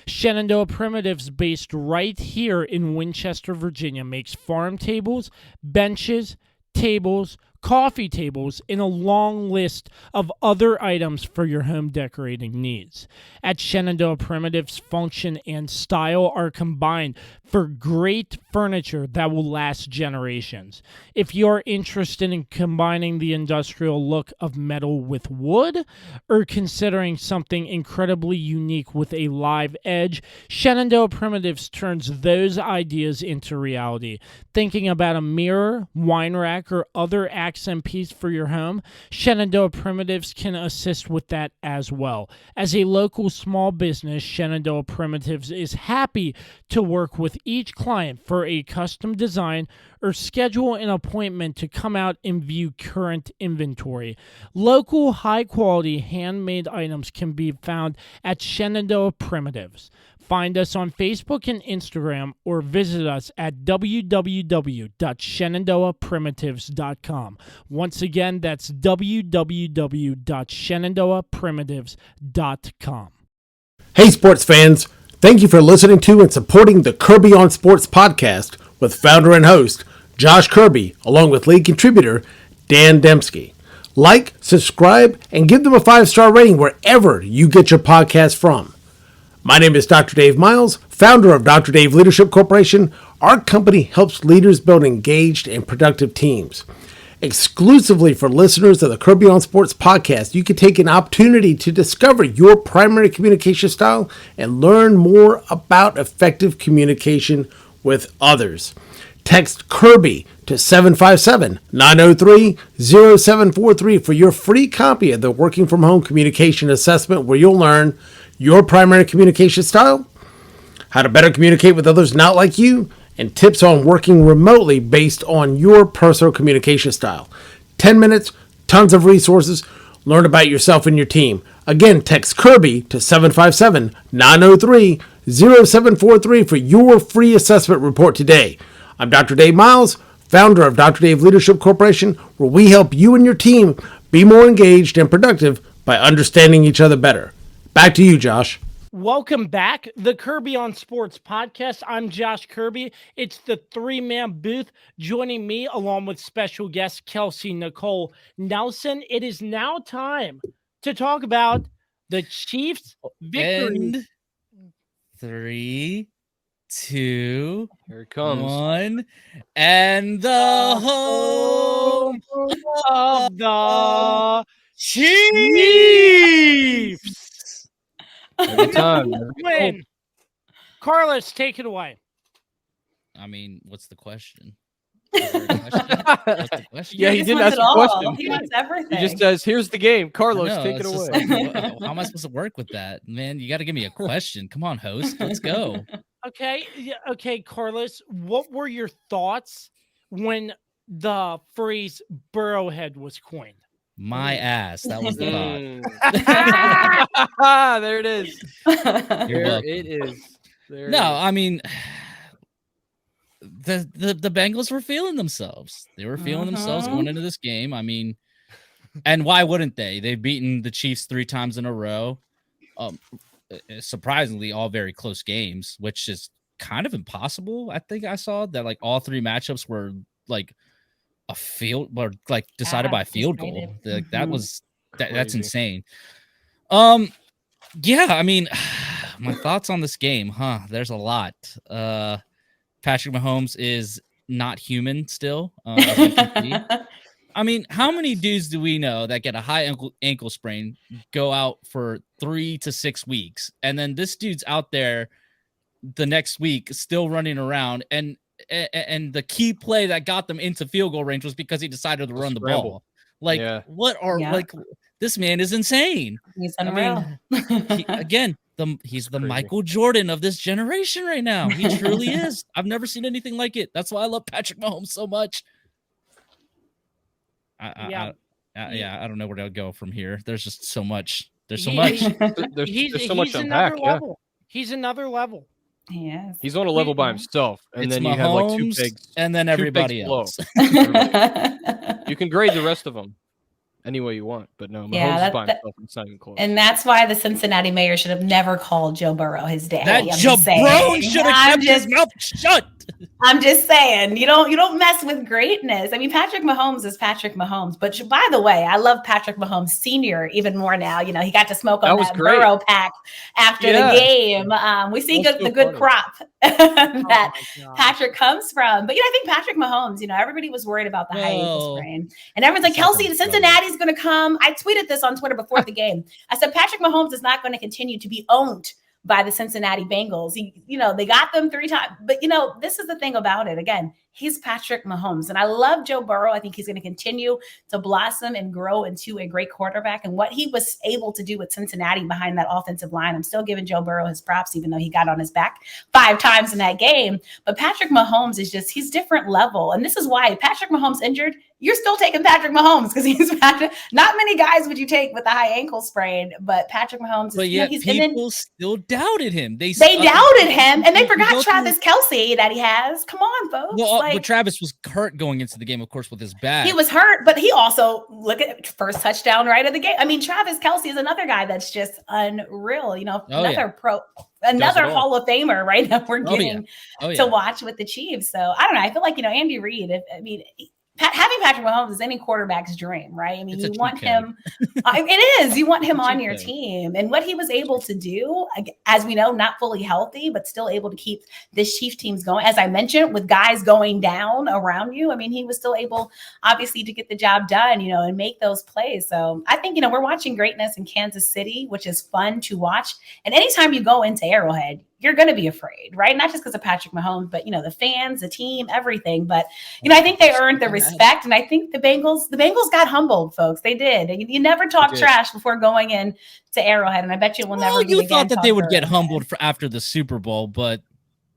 Shenandoah Primitives, based right here in Winchester, Virginia, makes farm tables, benches, tables, coffee tables, and a long list of other items for your home decorating needs. At Shenandoah Primitives, function and style are combined for great furniture that will last generations. If you're interested in combining the industrial look of metal with wood, or considering something incredibly unique with a live edge, Shenandoah Primitives turns those ideas into reality. Thinking about a mirror, wine rack, or other accent piece for your home, Shenandoah Primitives can assist with that as well. As a local small business, Shenandoah Primitives is happy to work with each client for a custom design or schedule an appointment to come out and view current inventory. Local, high-quality, handmade items can be found at Shenandoah Primitives. Find us on Facebook and Instagram or visit us at www.shenandoahprimitives.com. Once again, that's www.shenandoahprimitives.com. Hey, sports fans. Thank you for listening to and supporting the Kirby on Sports podcast with founder and host Josh Kirby, along with lead contributor Dan Dembski. Like, subscribe, and give them a 5-star rating wherever you get your podcast from. My name is Dr. Dave Miles, founder of Dr. Dave Leadership Corporation. Our company helps leaders build engaged and productive teams. Exclusively for listeners of the Kirby on Sports podcast, you can take an opportunity to discover your primary communication style and learn more about effective communication with others. Text Kirby to 757-903-0743 for your free copy of the Working From Home Communication Assessment, where you'll learn your primary communication style, how to better communicate with others not like you, and tips on working remotely based on your personal communication style. 10 minutes, tons of resources. Learn about yourself and your team. Again, text Kirby to 757-903-0743 for your free assessment report today. I'm Dr. Dave Miles, founder of Dr. Dave Leadership Corporation, where we help you and your team be more engaged and productive by understanding each other better. Back to you, Josh. Welcome back, the Kirby on Sports podcast. I'm Josh Kirby. It's the three-man booth. Joining me, along with special guest Kelsey Nicole Nelson. It is now time to talk about the Chiefs' victory. And 3, 2, Here it comes. 1, and the home of the Chiefs. Every time. Win. Carlos, take it away. I mean, what's the question? Is there a question? What's the question? Yeah, he just didn't wants ask it a all. question. He wants everything. He just says, here's the game. Carlos, No, take it it's just away. like, how am I supposed to work with that? Man, you got to give me a question. Come on, host. Let's go. Okay. Yeah, okay, Carlos, what were your thoughts when the phrase Burrowhead was coined? My ass. That was the thought. There it is. You're There welcome. it is. There it No, is. I mean, the Bengals were feeling themselves. They were feeling themselves going into this game. I mean, and why wouldn't they? They've beaten the Chiefs 3 times in a row. Surprisingly, all very close games, which is kind of impossible. I think I saw that like all 3 matchups were like a field or like decided by a field goal. Like that was that's Crazy. insane. Yeah, I mean, my thoughts on this game, there's a lot. Patrick Mahomes is not human still. As we can see. I mean, how many dudes do we know that get a high ankle sprain, go out for 3 to 6 weeks, and then this dude's out there the next week still running around, and the key play that got them into field goal range was because he decided to run the ball. Like, what are like this man is insane. He's I unreal. mean, again, the Michael Jordan of this generation right now. He truly is. I've never seen anything like it. That's why I love Patrick Mahomes so much. I don't know where to go from here. There's just so much. There's so much. There's so much to another unpack. level. He's another level. Yes. He's on a level by himself, and It's then Mahomes, you have like two pigs, and then everybody else. You can grade the rest of them any way you want, but no, Mahomes is by himself. It's not even close. And that's why the Cincinnati mayor should have never called Joe Burrow his daddy. That jabron should have kept his mouth shut. I'm just saying, you don't mess with greatness. I mean, Patrick Mahomes is Patrick Mahomes. But by the way, I love Patrick Mahomes Sr. even more now. You know, he got to smoke on that Burrow pack after the game. We see the good crop that Patrick comes from. But, I think Patrick Mahomes, everybody was worried about the high ankle sprain. And everyone's like, Kelsey, Cincinnati's going to come. I tweeted this on Twitter before the game. I said, Patrick Mahomes is not going to continue to be owned by the Cincinnati Bengals. They got them 3 times. But, this is the thing about it. Again, he's Patrick Mahomes. And I love Joe Burrow. I think he's going to continue to blossom and grow into a great quarterback. And what he was able to do with Cincinnati behind that offensive line, I'm still giving Joe Burrow his props, even though he got on his back 5 times in that game. But Patrick Mahomes he's different level. And this is why Patrick Mahomes injured, you're still taking Patrick Mahomes because he's Patrick. Not many guys would you take with a high ankle sprain, but Patrick Mahomes. But yet people still doubted him. They doubted him, and they forgot Travis Kelsey that he has. Come on, folks. Well, but Travis was hurt going into the game, of course, with his back. He was hurt, but he also look at first touchdown right of the game. I mean, Travis Kelsey is another guy that's just unreal. Another Hall of Famer right now we're getting to watch with the Chiefs. So I don't know. I feel like Andy Reid. Having Patrick Mahomes is any quarterback's dream, right? I mean, you want him. It is. You want him on your team, and what he was able to do, as we know, not fully healthy, but still able to keep this Chiefs teams going. As I mentioned, with guys going down around you, I mean, he was still able, obviously, to get the job done, and make those plays. So I think we're watching greatness in Kansas City, which is fun to watch. And anytime you go into Arrowhead, you're going to be afraid, right? Not just because of Patrick Mahomes, but, the fans, the team, everything. But, I think they earned the respect. And I think the Bengals got humbled, folks. They did. And you never talk trash before going in to Arrowhead. And I bet you will never. You thought that they would get humbled after the Super Bowl, but.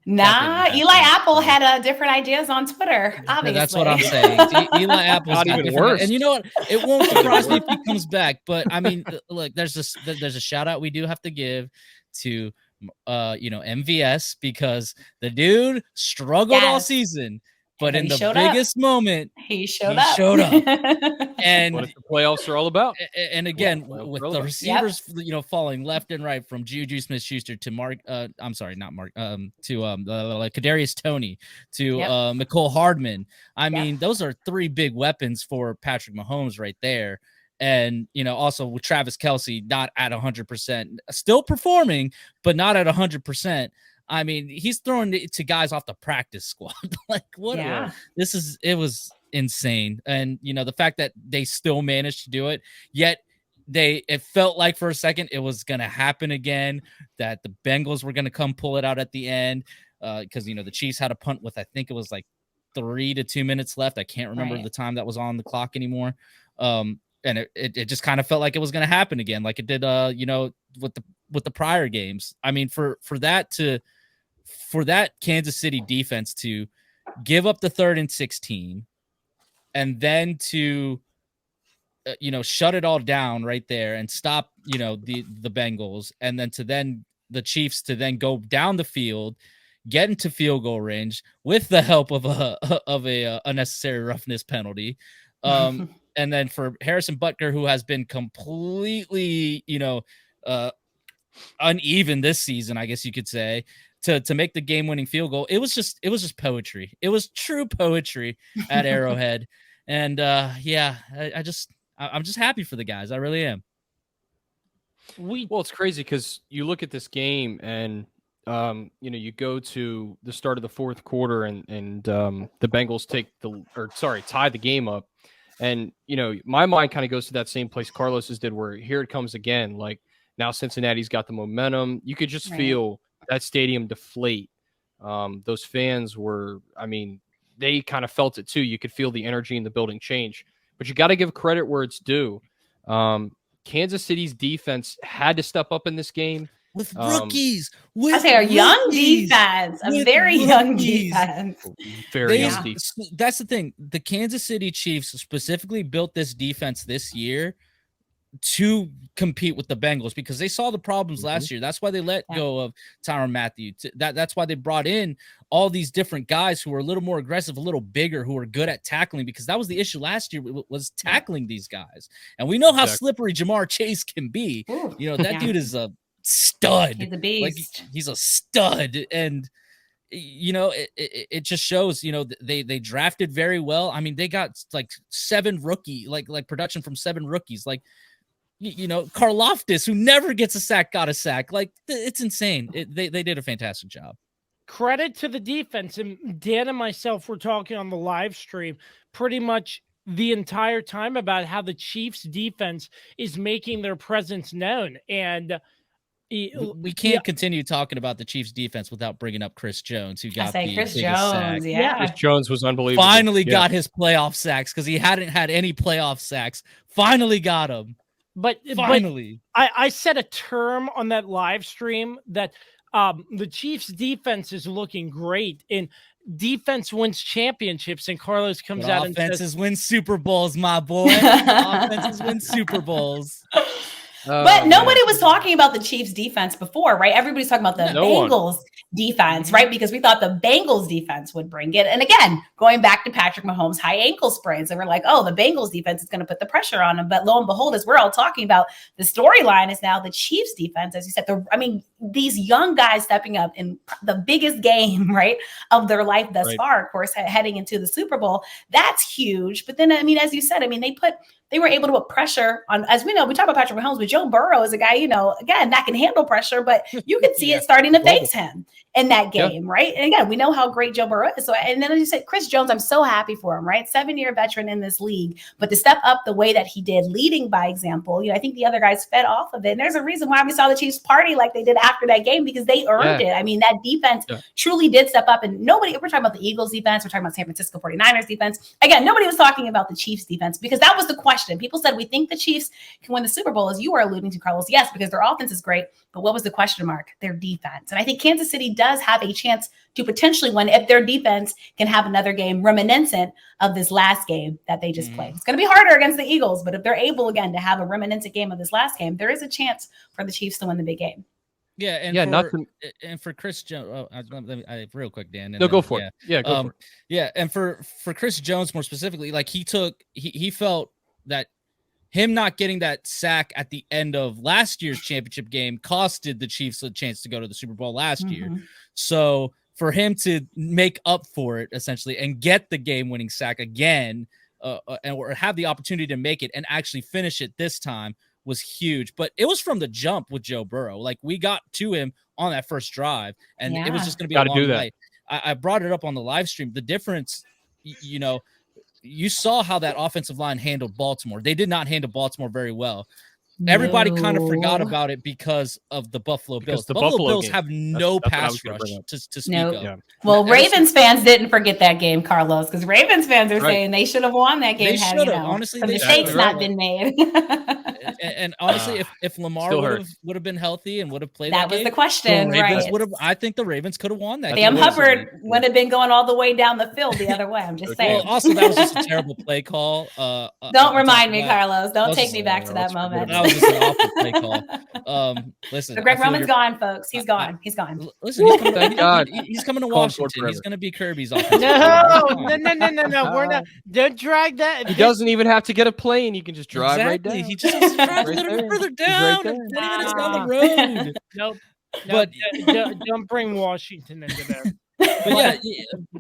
Nah, Eli Apple had different ideas on Twitter, obviously. That's what I'm saying. Eli Apple's not even worse. And you know what? It won't surprise me if he comes back. But, I mean, look, there's a shout-out we do have to give to MVS, because the dude struggled all season, but in the biggest moment he showed up. And what the playoffs are all about. And again, with the receivers falling left and right, from Juju Smith-Schuster to Kadarius Toney to Mecole Hardman. I mean, those are 3 big weapons for Patrick Mahomes right there. And, also with Travis Kelsey, not at 100%, still performing, but not at 100%. I mean, he's throwing it to guys off the practice squad. Like, what? Yeah. It was insane. And, the fact that they still managed to do it, yet it felt like for a second it was going to happen again, that the Bengals were going to come pull it out at the end. Because, the Chiefs had a punt with, I think it was like 3 to 2 minutes left. I can't remember the time that was on the clock anymore. And it just kind of felt like it was going to happen again, like it did, with the prior games. I mean, for that Kansas City defense to give up the 3rd and 16, and then to, shut it all down right there and stop, the Bengals, and then the Chiefs to then go down the field, get into field goal range with the help of a unnecessary roughness penalty. And then for Harrison Butker, who has been completely, uneven this season, I guess you could say, to make the game-winning field goal, it was just poetry. It was true poetry at Arrowhead, and I'm just happy for the guys. I really am. Well, it's crazy because you look at this game and you go to the start of the 4th quarter and the Bengals tie the game up. And, my mind kind of goes to that same place Carlos's did, where here it comes again. Like, now Cincinnati's got the momentum. You could just feel that stadium deflate. Those fans they kind of felt it too. You could feel the energy in the building change. But you got to give credit where it's due. Kansas City's defense had to step up in this game. with rookies. I say a young defense, a very young defense. Very young defense. That's the thing. The Kansas City Chiefs specifically built this defense this year to compete with the Bengals because they saw the problems last year. That's why they let go of Tyrann Mathieu. That's why they brought in all these different guys who were a little more aggressive, a little bigger, who are good at tackling, because that was the issue last year, was tackling these guys. And we know how slippery Jamar Chase can be. Ooh, you know, that dude is a stud. He's a beast. Like, he's a stud. And you know, it just shows, you know, they drafted very well. I mean, they got like 7 rookie, like production from 7 rookies. Like, you know, Karlaftis, who never gets a sack, got a sack. Like, it's insane. They did a fantastic job. Credit to the defense. And Dan and myself were talking on the live stream pretty much the entire time about how the Chiefs defense is making their presence known. And we can't continue talking about the Chiefs defense without bringing up Chris Jones, who got the Chris biggest Jones. sack. Chris Jones was unbelievable. Finally got his playoff sacks because he hadn't had any playoff sacks. Finally got them. But finally, I said a term on that live stream that the Chiefs defense is looking great, and defense wins championships. And Carlos comes out and says, offenses win Super Bowls, my boy. Offenses win Super Bowls. But nobody was talking about the Chiefs defense before, right? Everybody's talking about the Bengals defense, right? Because we thought the Bengals defense would bring it. And again, going back to Patrick Mahomes' high ankle sprains, and we're like, oh, the Bengals defense is going to put the pressure on him. But lo and behold, as we're all talking about, the storyline is now the Chiefs defense, as you said. These young guys stepping up in the biggest game, right, of their life thus far, of course, heading into the Super Bowl. That's huge. But then, I mean, as you said, I mean, they were able to put pressure on, as we know, we talk about Patrick Mahomes, but Joe Burrow is a guy, you know, again, that can handle pressure, but you can see it starting to face him in that game, right? And again, we know how great Joe Burrow is. So, and then as you said, Chris Jones, I'm so happy for him, right? 7-year veteran in this league, but to step up the way that he did, leading by example, you know, I think the other guys fed off of it. And there's a reason why we saw the Chiefs party like they did after that game, because they earned it. I mean, that defense truly did step up, and we're talking about the Eagles defense, we're talking about San Francisco 49ers defense. Again, nobody was talking about the Chiefs defense, because that was the question. People said, we think the Chiefs can win the Super Bowl, as you were alluding to, Carlos. Yes, because their offense is great. But what was the question mark? Their defense. And I think Kansas City does have a chance to potentially win if their defense can have another game reminiscent of this last game that they just played. It's going to be harder against the Eagles, but if they're able, again, to have a reminiscent game of this last game, there is a chance for the Chiefs to win the big game. Yeah, and for Chris Jones, real quick, Dan. Go for it. Yeah, go for it. Yeah, and for Chris Jones more specifically, like he felt that him not getting that sack at the end of last year's championship game costed the Chiefs a chance to go to the Super Bowl last year. So for him to make up for it, essentially, and get the game-winning sack again, or have the opportunity to make it and actually finish it this time, was huge. But it was from the jump with Joe Burrow. Like, we got to him on that first drive, and it was just going to be a long play. I brought it up on the live stream. The difference, you know, you saw how that offensive line handled Baltimore. They did not handle Baltimore very well. Everybody kind of forgot about it because of the Buffalo Bills. The Buffalo Bills have no pass rush to speak of. Yeah. Well, Ravens fans didn't forget that game, Carlos, because Ravens fans are saying they should have won that game. They should have. Honestly, the mistakes not been made. and honestly, if Lamar would have been healthy and would have played that was game, the question, right? I think the Ravens could have won that. Sam Hubbard would have been going all the way down the field the other way. I'm just saying. Well, also, that was just a terrible play call. Don't remind me, Carlos. Don't take me back to that moment. That was just an awful play call. Listen, Greg Roman's gone, folks. He's gone. He's gone. Listen, he's coming to Washington. He's going to be Kirby's offense. No. We're not. Don't drag that. He doesn't even have to get a plane. You can just drive right down. He just has to drive a little further down. 20 minutes down the road. Nope. But don't bring Washington into there.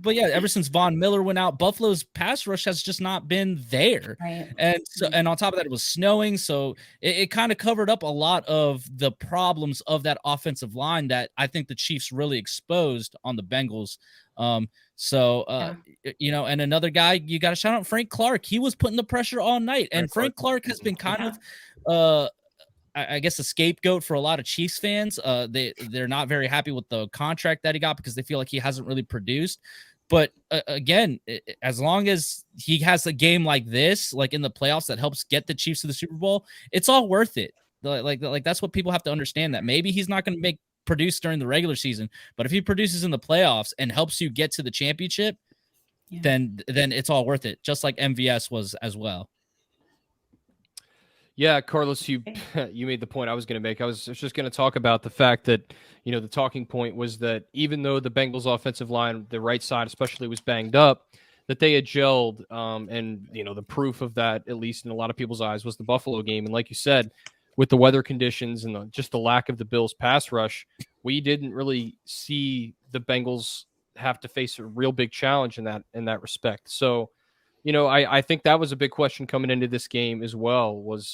But yeah, ever since Von Miller went out, Buffalo's pass rush has just not been there. Right. And on top of that, it was snowing, so it kind of covered up a lot of the problems of that offensive line that I think the Chiefs really exposed on the Bengals. You know, and another guy, you got to shout out Frank Clark. He was putting the pressure all night, and Frank Clark has been kind of I guess a scapegoat for a lot of Chiefs fans. They're not very happy with the contract that he got because they feel like he hasn't really produced. But again, as long as he has a game like this, like in the playoffs, that helps get the Chiefs to the Super Bowl, it's all worth it. Like that's what people have to understand, that maybe he's not going to produce during the regular season, but if he produces in the playoffs and helps you get to the championship, then it's all worth it. Just like MVS was as well. Yeah, Carlos, you made the point I was going to make. I was just going to talk about the fact that, the talking point was that even though the Bengals offensive line, the right side especially, was banged up, that they had gelled. And, the proof of that, at least in a lot of people's eyes, was the Buffalo game. And like you said, with the weather conditions and just the lack of the Bills' pass rush, we didn't really see the Bengals have to face a real big challenge in that respect. So, I think that was a big question coming into this game as well, was,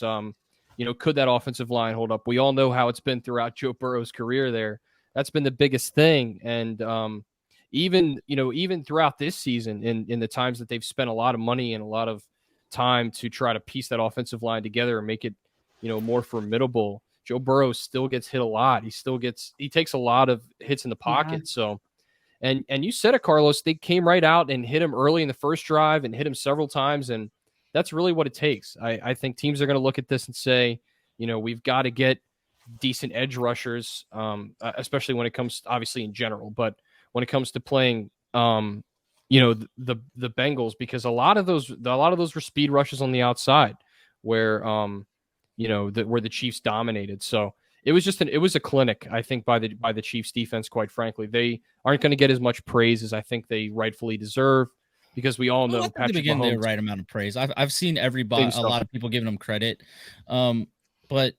could that offensive line hold up? We all know how it's been throughout Joe Burrow's career there. That's been the biggest thing. And even throughout this season, in the times that they've spent a lot of money and a lot of time to try to piece that offensive line together and make it, more formidable, Joe Burrow still gets hit a lot. He takes a lot of hits in the pocket. So, and you said it, Carlos, they came right out and hit him early in the first drive and hit him several times. And that's really what it takes. I think teams are going to look at this and say, we've got to get decent edge rushers, especially when it comes, obviously in general, but when it comes to playing, the Bengals, because a lot of those were speed rushes on the outside where, where the Chiefs dominated. So it was a clinic, I think, by the Chiefs defense. Quite frankly, they aren't going to get as much praise as I think they rightfully deserve, because we all know Patrick Mahomes, Mahomes, the right amount of praise. I've seen a lot of people giving him credit, but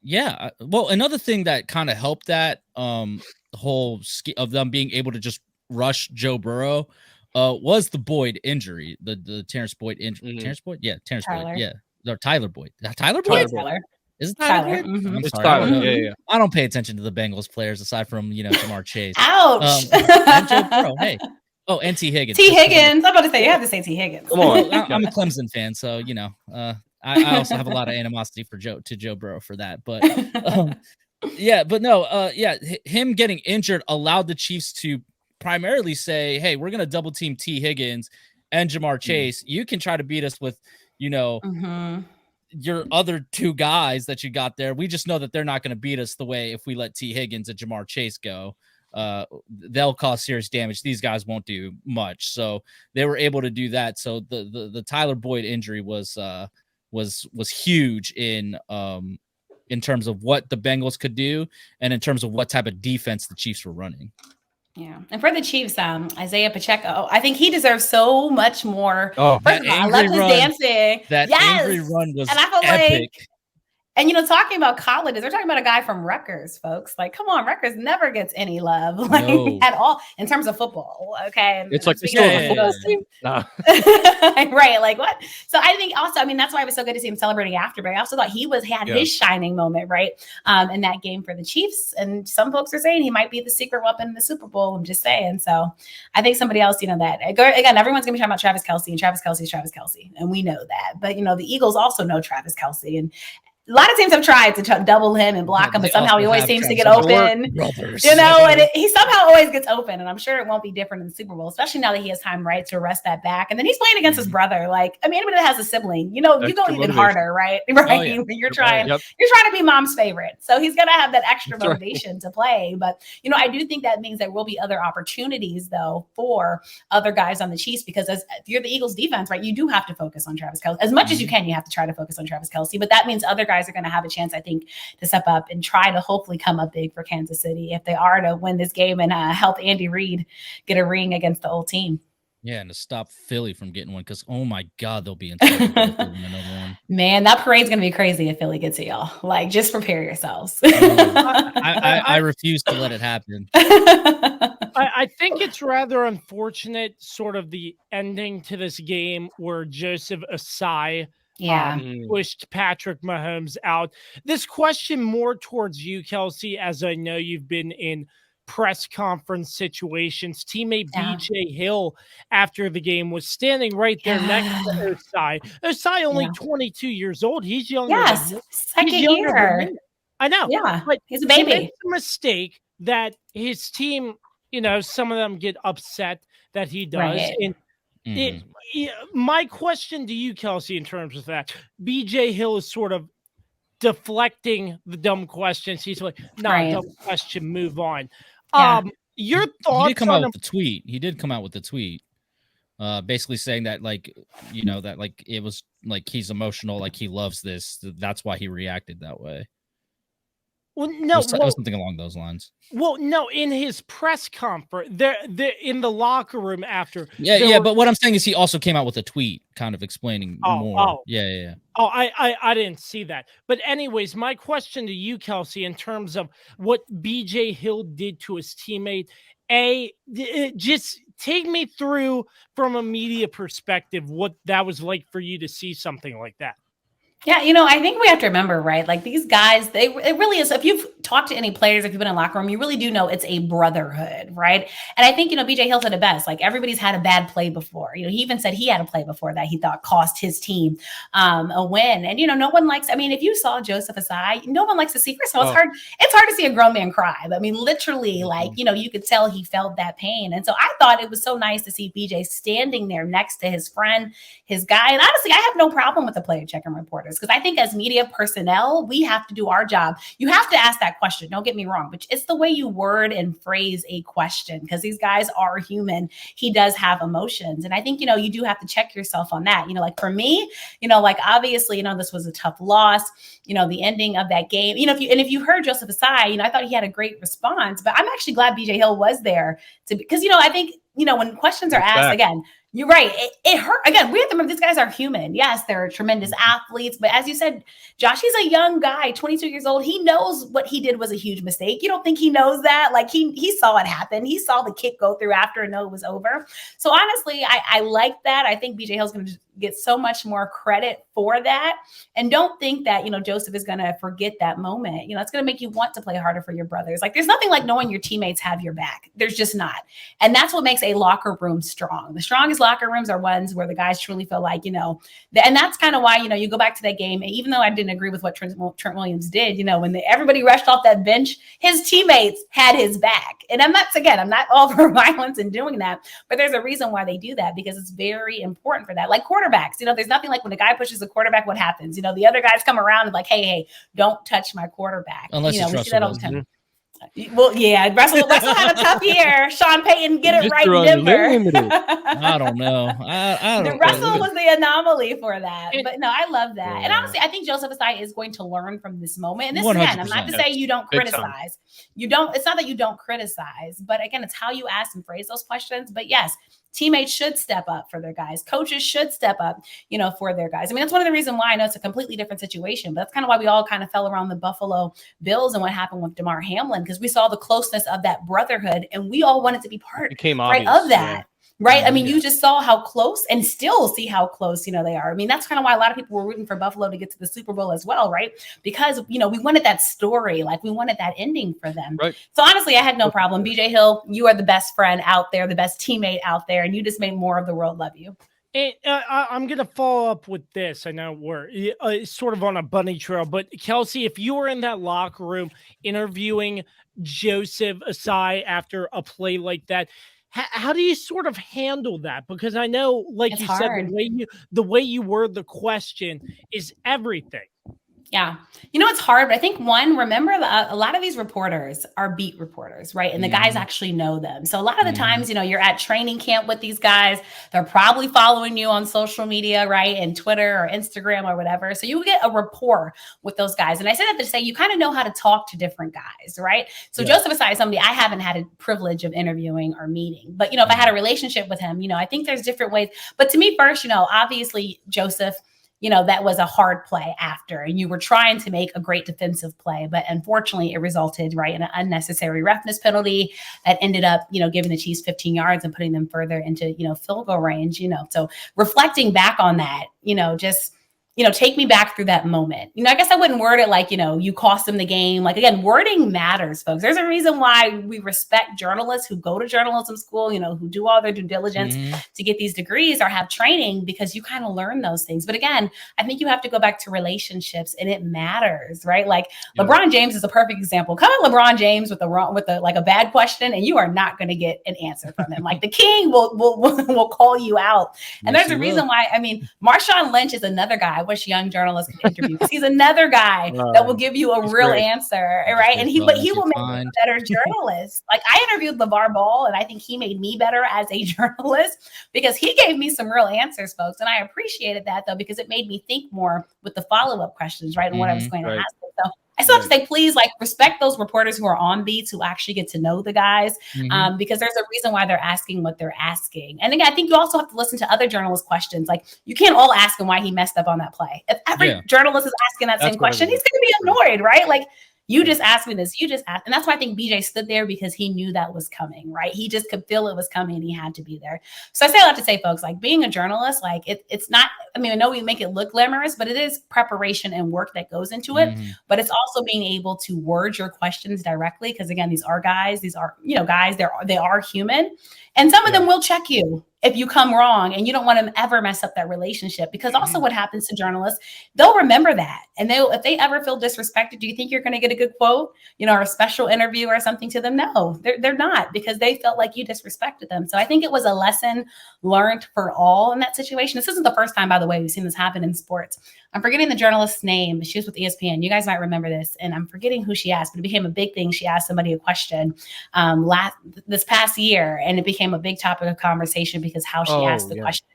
yeah. Well, another thing that kind of helped that the whole of them being able to just rush Joe Burrow was the Boyd injury, the Terrence Boyd injury. Mm-hmm. Terrence Boyd, yeah, Terrence Tyler. Boyd, yeah, no, Tyler Boyd. Tyler Boyd. Tyler. Is it Tyler? Tyler? Mm-hmm. I'm it's sorry. Tyler. Yeah. I don't pay attention to the Bengals players aside from Jamar Chase. Ouch. And Joe Burrow. Hey. Oh, and T. Higgins. T. Higgins. I'm about to say, you have to say T. Higgins. Come on. I'm a Clemson fan, so I also have a lot of animosity for Joe Burrow for that. But him getting injured allowed the Chiefs to primarily say, hey, we're gonna double team T. Higgins and Jamar Chase. You can try to beat us with, your other two guys that you got there. We just know that they're not going to beat us the way if we let T. Higgins and Jamar Chase go. They'll cause serious damage. These guys won't do much. So they were able to do that. So the Tyler Boyd injury was huge in terms of what the Bengals could do and in terms of what type of defense the Chiefs were running. Yeah. And for the Chiefs, Isaiah Pacheco, I think he deserves so much more. Oh, first of all, I love his dancing. That angry run was and I feel epic. And, talking about colleges, they're talking about a guy from Rutgers, folks. Like, come on, Rutgers never gets any love at all in terms of football. Okay. And it's like the football team. Nah. Right. Like, what? So I think also, that's why it was so good to see him celebrating after, but I also thought he had his shining moment, right? In that game for the Chiefs. And some folks are saying he might be the secret weapon in the Super Bowl. I'm just saying. So I think somebody else, that again, everyone's gonna be talking about Travis Kelsey, and Travis Kelsey is Travis Kelsey. And we know that. But, the Eagles also know Travis Kelsey. And a lot of teams have tried to double him and block him, but somehow he always seems to get open. And he somehow always gets open. And I'm sure it won't be different in the Super Bowl, especially now that he has time, right, to rest that back. And then he's playing against his brother. Like, anybody that has a sibling, you go even harder, right? Right. Oh, yeah. You're trying to be mom's favorite. So he's gonna have that extra motivation to play. But I do think that means there will be other opportunities though for other guys on the Chiefs, because if you're the Eagles defense, right, you do have to focus on Travis Kelsey as much as you can. You have to try to focus on Travis Kelsey, but that means other guys are going to have a chance, I think, to step up and try to hopefully come up big for Kansas City if they are to win this game and help Andy Reid get a ring against the old team. Yeah, and to stop Philly from getting one, because oh my God, they'll be in trouble if they win another one. Man, that parade's going to be crazy if Philly gets it, y'all. Like, just prepare yourselves. I refuse to let it happen. I think it's rather unfortunate, sort of the ending to this game where Joseph Asai pushed Patrick Mahomes out. This question more towards you, Kelsey, as I know you've been in press conference situations. Teammate BJ Hill after the game was standing right there next to Osai. Osai only 22 years old. He's younger. Yes, second year. I know. Yeah, but he's a baby. He makes a mistake that his team, some of them get upset that he does. Right. And my question to you, Kelsey, in terms of that, BJ Hill is sort of deflecting the dumb questions. He's like, no, Right. dumb question, move on. Yeah. Your thoughts He did come on out with the tweet. He did come out with the tweet, basically saying that, like, you know, that like it was like he's emotional, like he loves this. That's why he reacted that way. Well, no, It was something along those lines. Well, no, in his press conference, they're in the locker room after. Yeah. But what I'm saying is he also came out with a tweet kind of explaining more. Yeah. Oh, I didn't see that. But anyways, my question to you, Kelsey, in terms of what BJ Hill did to his teammate, just take me through from a media perspective what that was like for you to see something like that. Yeah, you know, I think we have to remember, right? Like these guys, it really is. If you've talked to any players, if you've been in a locker room, you really do know it's a brotherhood, right? And I think, you know, BJ Hill said it best. Like everybody's had a bad play before. You know, he even said he had a play before that he thought cost his team a win. And, you know, no one likes, I mean, if you saw Joseph Asai, no one likes to see, first of all, it's hard to see a grown man cry. But I mean, literally, like, you know, you could tell he felt that pain. And so I thought it was so nice to see BJ standing there next to his friend, his guy. And honestly, I have no problem with the player check-in reporters. Because I think as media personnel, we have to do our job. You have to ask that question. Don't get me wrong, but it's the way you word and phrase a question because these guys are human. He does have emotions. And I think, you know, you do have to check yourself on that. You know, like for me, you know, like obviously, you know, this was a tough loss, you know, the ending of that game, you know, if you heard Joseph Asai, you know, I thought he had a great response, but I'm actually glad BJ Hill was there because, you know, I think, you know, when questions are asked again, you're right. It hurt. Again, we have to remember these guys are human. Yes, they're tremendous athletes. But as you said, Josh, he's a young guy, 22 years old. He knows what he did was a huge mistake. You don't think he knows that? Like he saw it happen. He saw the kick go through after and know it was over. So honestly, I like that. I think BJ Hill's going to get so much more credit for that. And don't think that, you know, Joseph is going to forget that moment. You know, it's going to make you want to play harder for your brothers. Like there's nothing like knowing your teammates have your back. There's just not. And that's what makes a locker room strong. The strongest locker rooms are ones where the guys truly feel like, you know, and that's kind of why, you know, you go back to that game. And even though I didn't agree with what Trent Williams did, you know, when everybody rushed off that bench, his teammates had his back. And I'm not all for violence and doing that, but there's a reason why they do that because it's very important for that. Like quarterbacks, you know, there's nothing like when a guy pushes a quarterback, what happens? You know, the other guys come around and like, hey, don't touch my quarterback. Unless you know, it's we see that all the Russell. time. Well, yeah, Russell had a tough year. Sean Payton get it right in Denver. I don't know. I don't. Russell was the anomaly for that, but no, I love that. And honestly, I think Joseph Asai is going to learn from this moment. And this again, I'm not to say you don't criticize. You don't. It's not that you don't criticize, but again, it's how you ask and phrase those questions. But yes, teammates should step up for their guys. Coaches should step up, you know, for their guys. I mean, that's one of the reasons why I know it's a completely different situation, but that's kind of why we all kind of fell around the Buffalo Bills and what happened with DeMar Hamlin, because we saw the closeness of that brotherhood and we all wanted to be part of that. Yeah. Right. I mean, you just saw how close and still see how close, you know, they are. I mean, that's kind of why a lot of people were rooting for Buffalo to get to the Super Bowl as well. Right. Because, you know, we wanted that story, like we wanted that ending for them. Right. So honestly, I had no problem. BJ Hill, you are the best friend out there, the best teammate out there, and you just made more of the world love you. And, I'm going to follow up with this. I know we're sort of on a bunny trail, but Kelsey, if you were in that locker room interviewing Joseph Asai after a play like that, how do you sort of handle that? Because I know, like it's hard. Said, the way you word the question is everything. Yeah. You know, it's hard, but I think remember a lot of these reporters are beat reporters, right? And the guys actually know them. So a lot of the times, you know, you're at training camp with these guys, they're probably following you on social media, right? And Twitter or Instagram or whatever. So you get a rapport with those guys. And I say that to say, you kind of know how to talk to different guys, right? So Joseph Asai is somebody I haven't had a privilege of interviewing or meeting, but you know, if I had a relationship with him, you know, I think there's different ways, but to me first, you know, obviously Joseph, you know, that was a hard play after, and you were trying to make a great defensive play, but unfortunately it resulted in an unnecessary roughness penalty that ended up, you know, giving the Chiefs 15 yards and putting them further into, you know, field goal range, you know, so reflecting back on that, you know, just, you know, take me back through that moment. You know, I guess I wouldn't word it like, you know, you cost them the game. Like, again, wording matters, folks. There's a reason why we respect journalists who go to journalism school, you know, who do all their due diligence to get these degrees or have training, because you kind of learn those things. But again, I think you have to go back to relationships, and it matters, right? Like LeBron James is a perfect example. Come at LeBron James with a bad question, and you are not going to get an answer from him. Like the king will call you out. And there's a reason why. I mean, Marshawn Lynch is another guy. wish young journalists could interview, because he's another guy that will give you a real answer, right? And he will make you a better journalist. Like, I interviewed LeVar Ball, and I think he made me better as a journalist because he gave me some real answers, folks. And I appreciated that, though, because it made me think more with the follow-up questions, right? And what I was going to ask them. So I still have to say, please, like, respect those reporters who are on beats, who actually get to know the guys, because there's a reason why they're asking what they're asking. And again, I think you also have to listen to other journalists' questions. Like, you can't all ask him why he messed up on that play. If every journalist is asking that same question, he's going to be annoyed, right? Like, you just asked me this, you just asked. And that's why I think BJ stood there, because he knew that was coming, right? He just could feel it was coming and he had to be there. So I say a lot to say, folks, like, being a journalist, like, it's not, I mean, I know we make it look glamorous, but it is preparation and work that goes into it. But it's also being able to word your questions directly. Because again, these are guys, guys, they are human. And some of them will check you if you come wrong, and you don't want to ever mess up that relationship, because also what happens to journalists, they'll remember that. And if they ever feel disrespected, do you think you're going to get a good quote, or a special interview or something to them? No, they're not, because they felt like you disrespected them. So I think it was a lesson learned for all in that situation. This isn't the first time, by the way, we've seen this happen in sports. I'm forgetting the journalist's name. She was with ESPN. You guys might remember this. And I'm forgetting who she asked, but it became a big thing. She asked somebody a question this past year, and it became a big topic of conversation because how she asked the question.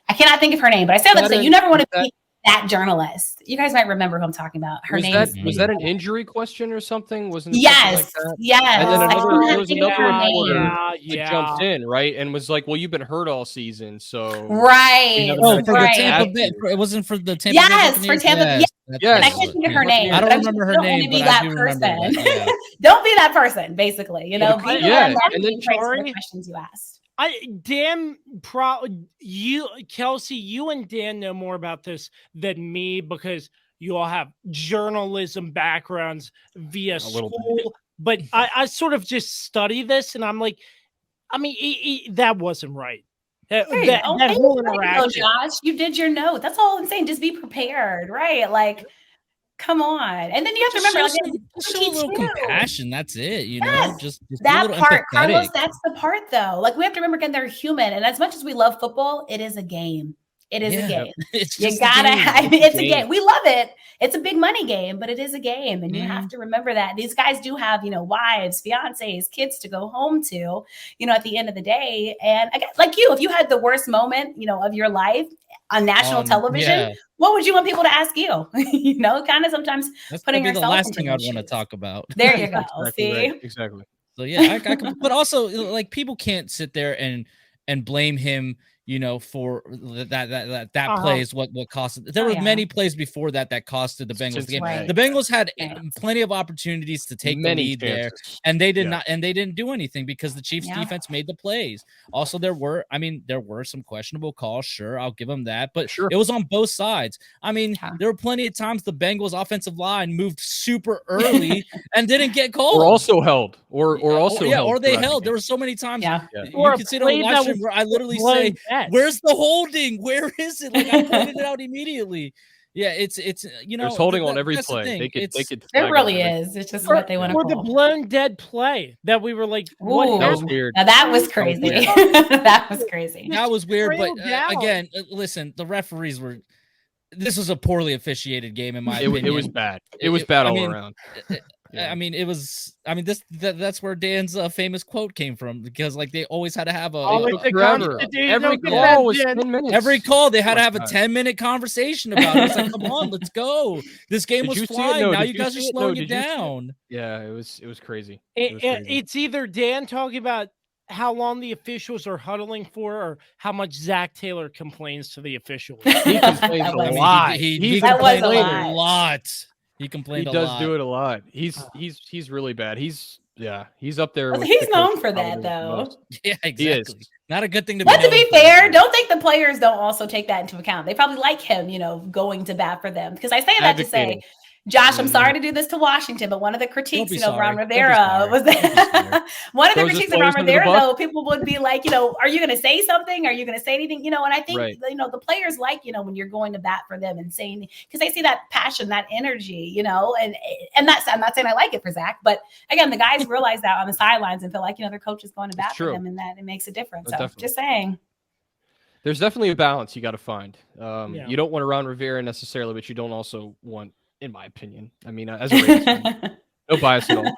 I cannot think of her name, but I said that to say, you never want to be that journalist. You guys might remember who I'm talking about. Her name was that an injury question or something? Wasn't it yes, something like that? Yes. And then there was another reporter that jumped in, right, and was like, "Well, you've been hurt all season, so right." For the Tampa Bay, it wasn't for the Tampa. Yes, for Tampa. Yes. And I can't think of her name. I don't remember her name, but I do remember that. Don't be that person, basically. Be the one that and then the questions you asked. Kelsey, you and Dan know more about this than me, because you all have journalism backgrounds via school. But I sort of just study this, and I'm like, I mean, that wasn't right. That whole interaction. Josh, you did your note. That's all I'm saying. Just be prepared, right? Like, come on. And then you have to remember, show a little compassion. That's it. Just that part, Carlos. That's the part, though. Like, we have to remember, again, they're human, and as much as we love football, it is a game. It is a game. You gotta. I mean, it's a game. We love it. It's a big money game, but it is a game, and you have to remember that these guys do have, wives, fiancés, kids to go home to, at the end of the day. And again, like if you had the worst moment, of your life on national television, what would you want people to ask you? Kind of sometimes that's putting yourself. The last thing I'd want to talk about. There you go. Exactly See, right. Exactly. So I can, but also, like, people can't sit there and blame him, for that play is what cost. There were many plays before that costed the Bengals the game. Right. The Bengals had plenty of opportunities to take the lead there, and they did not, and they didn't do anything because the Chiefs defense made the plays. Also, there were some questionable calls. Sure, I'll give them that, but it was on both sides. I mean, there were plenty of times the Bengals offensive line moved super early and didn't get called, or also held, or they held. There were so many times. You can see it on live stream where I literally say, "Where's the holding? Where is it?" Like, I pointed it out immediately. Yeah, it's there's holding on every play. They could. There really is. It's just what they want to call. Or the blown dead play that we were like, what? That was weird. Now that was crazy. That was crazy. That was weird. But again, listen, the referees were. This was a poorly officiated game in my opinion. It was bad. It was bad all around. I mean, it was. I mean, that's where Dan's famous quote came from, because like they always had to have every call was 10 minutes. Every call they had to have a 10-minute conversation about it. It's like, come on, let's go. This game was flying. Now you guys are slowing it down. Yeah, it was crazy. It's either Dan talking about how long the officials are huddling for, or how much Zach Taylor complains to the officials. He complains a lot. He complains a lot. He complained a lot. He does do it a lot. He's really bad. He's up there. He's known for that, though. Yeah, exactly. Not a good thing to be. But to be fair, don't think the players don't also take that into account. They probably like him, going to bat for them. Because I say that to say, Josh, I'm sorry to do this to Washington, but one of the critiques, of Ron Rivera was that one of the critiques of Ron Rivera, though, people would be like, are you going to say something? Are you going to say anything? And I think, the players like, when you're going to bat for them and saying, because they see that passion, that energy, and that's, I'm not saying I like it for Zach, but again, the guys realize that on the sidelines and feel like, their coach is going to bat for them, and that it makes a difference. So just saying. There's definitely a balance you got to find. Yeah. You don't want Ron Rivera necessarily, but you don't also want, in my opinion, I mean, as a Raiders fan, no bias at all,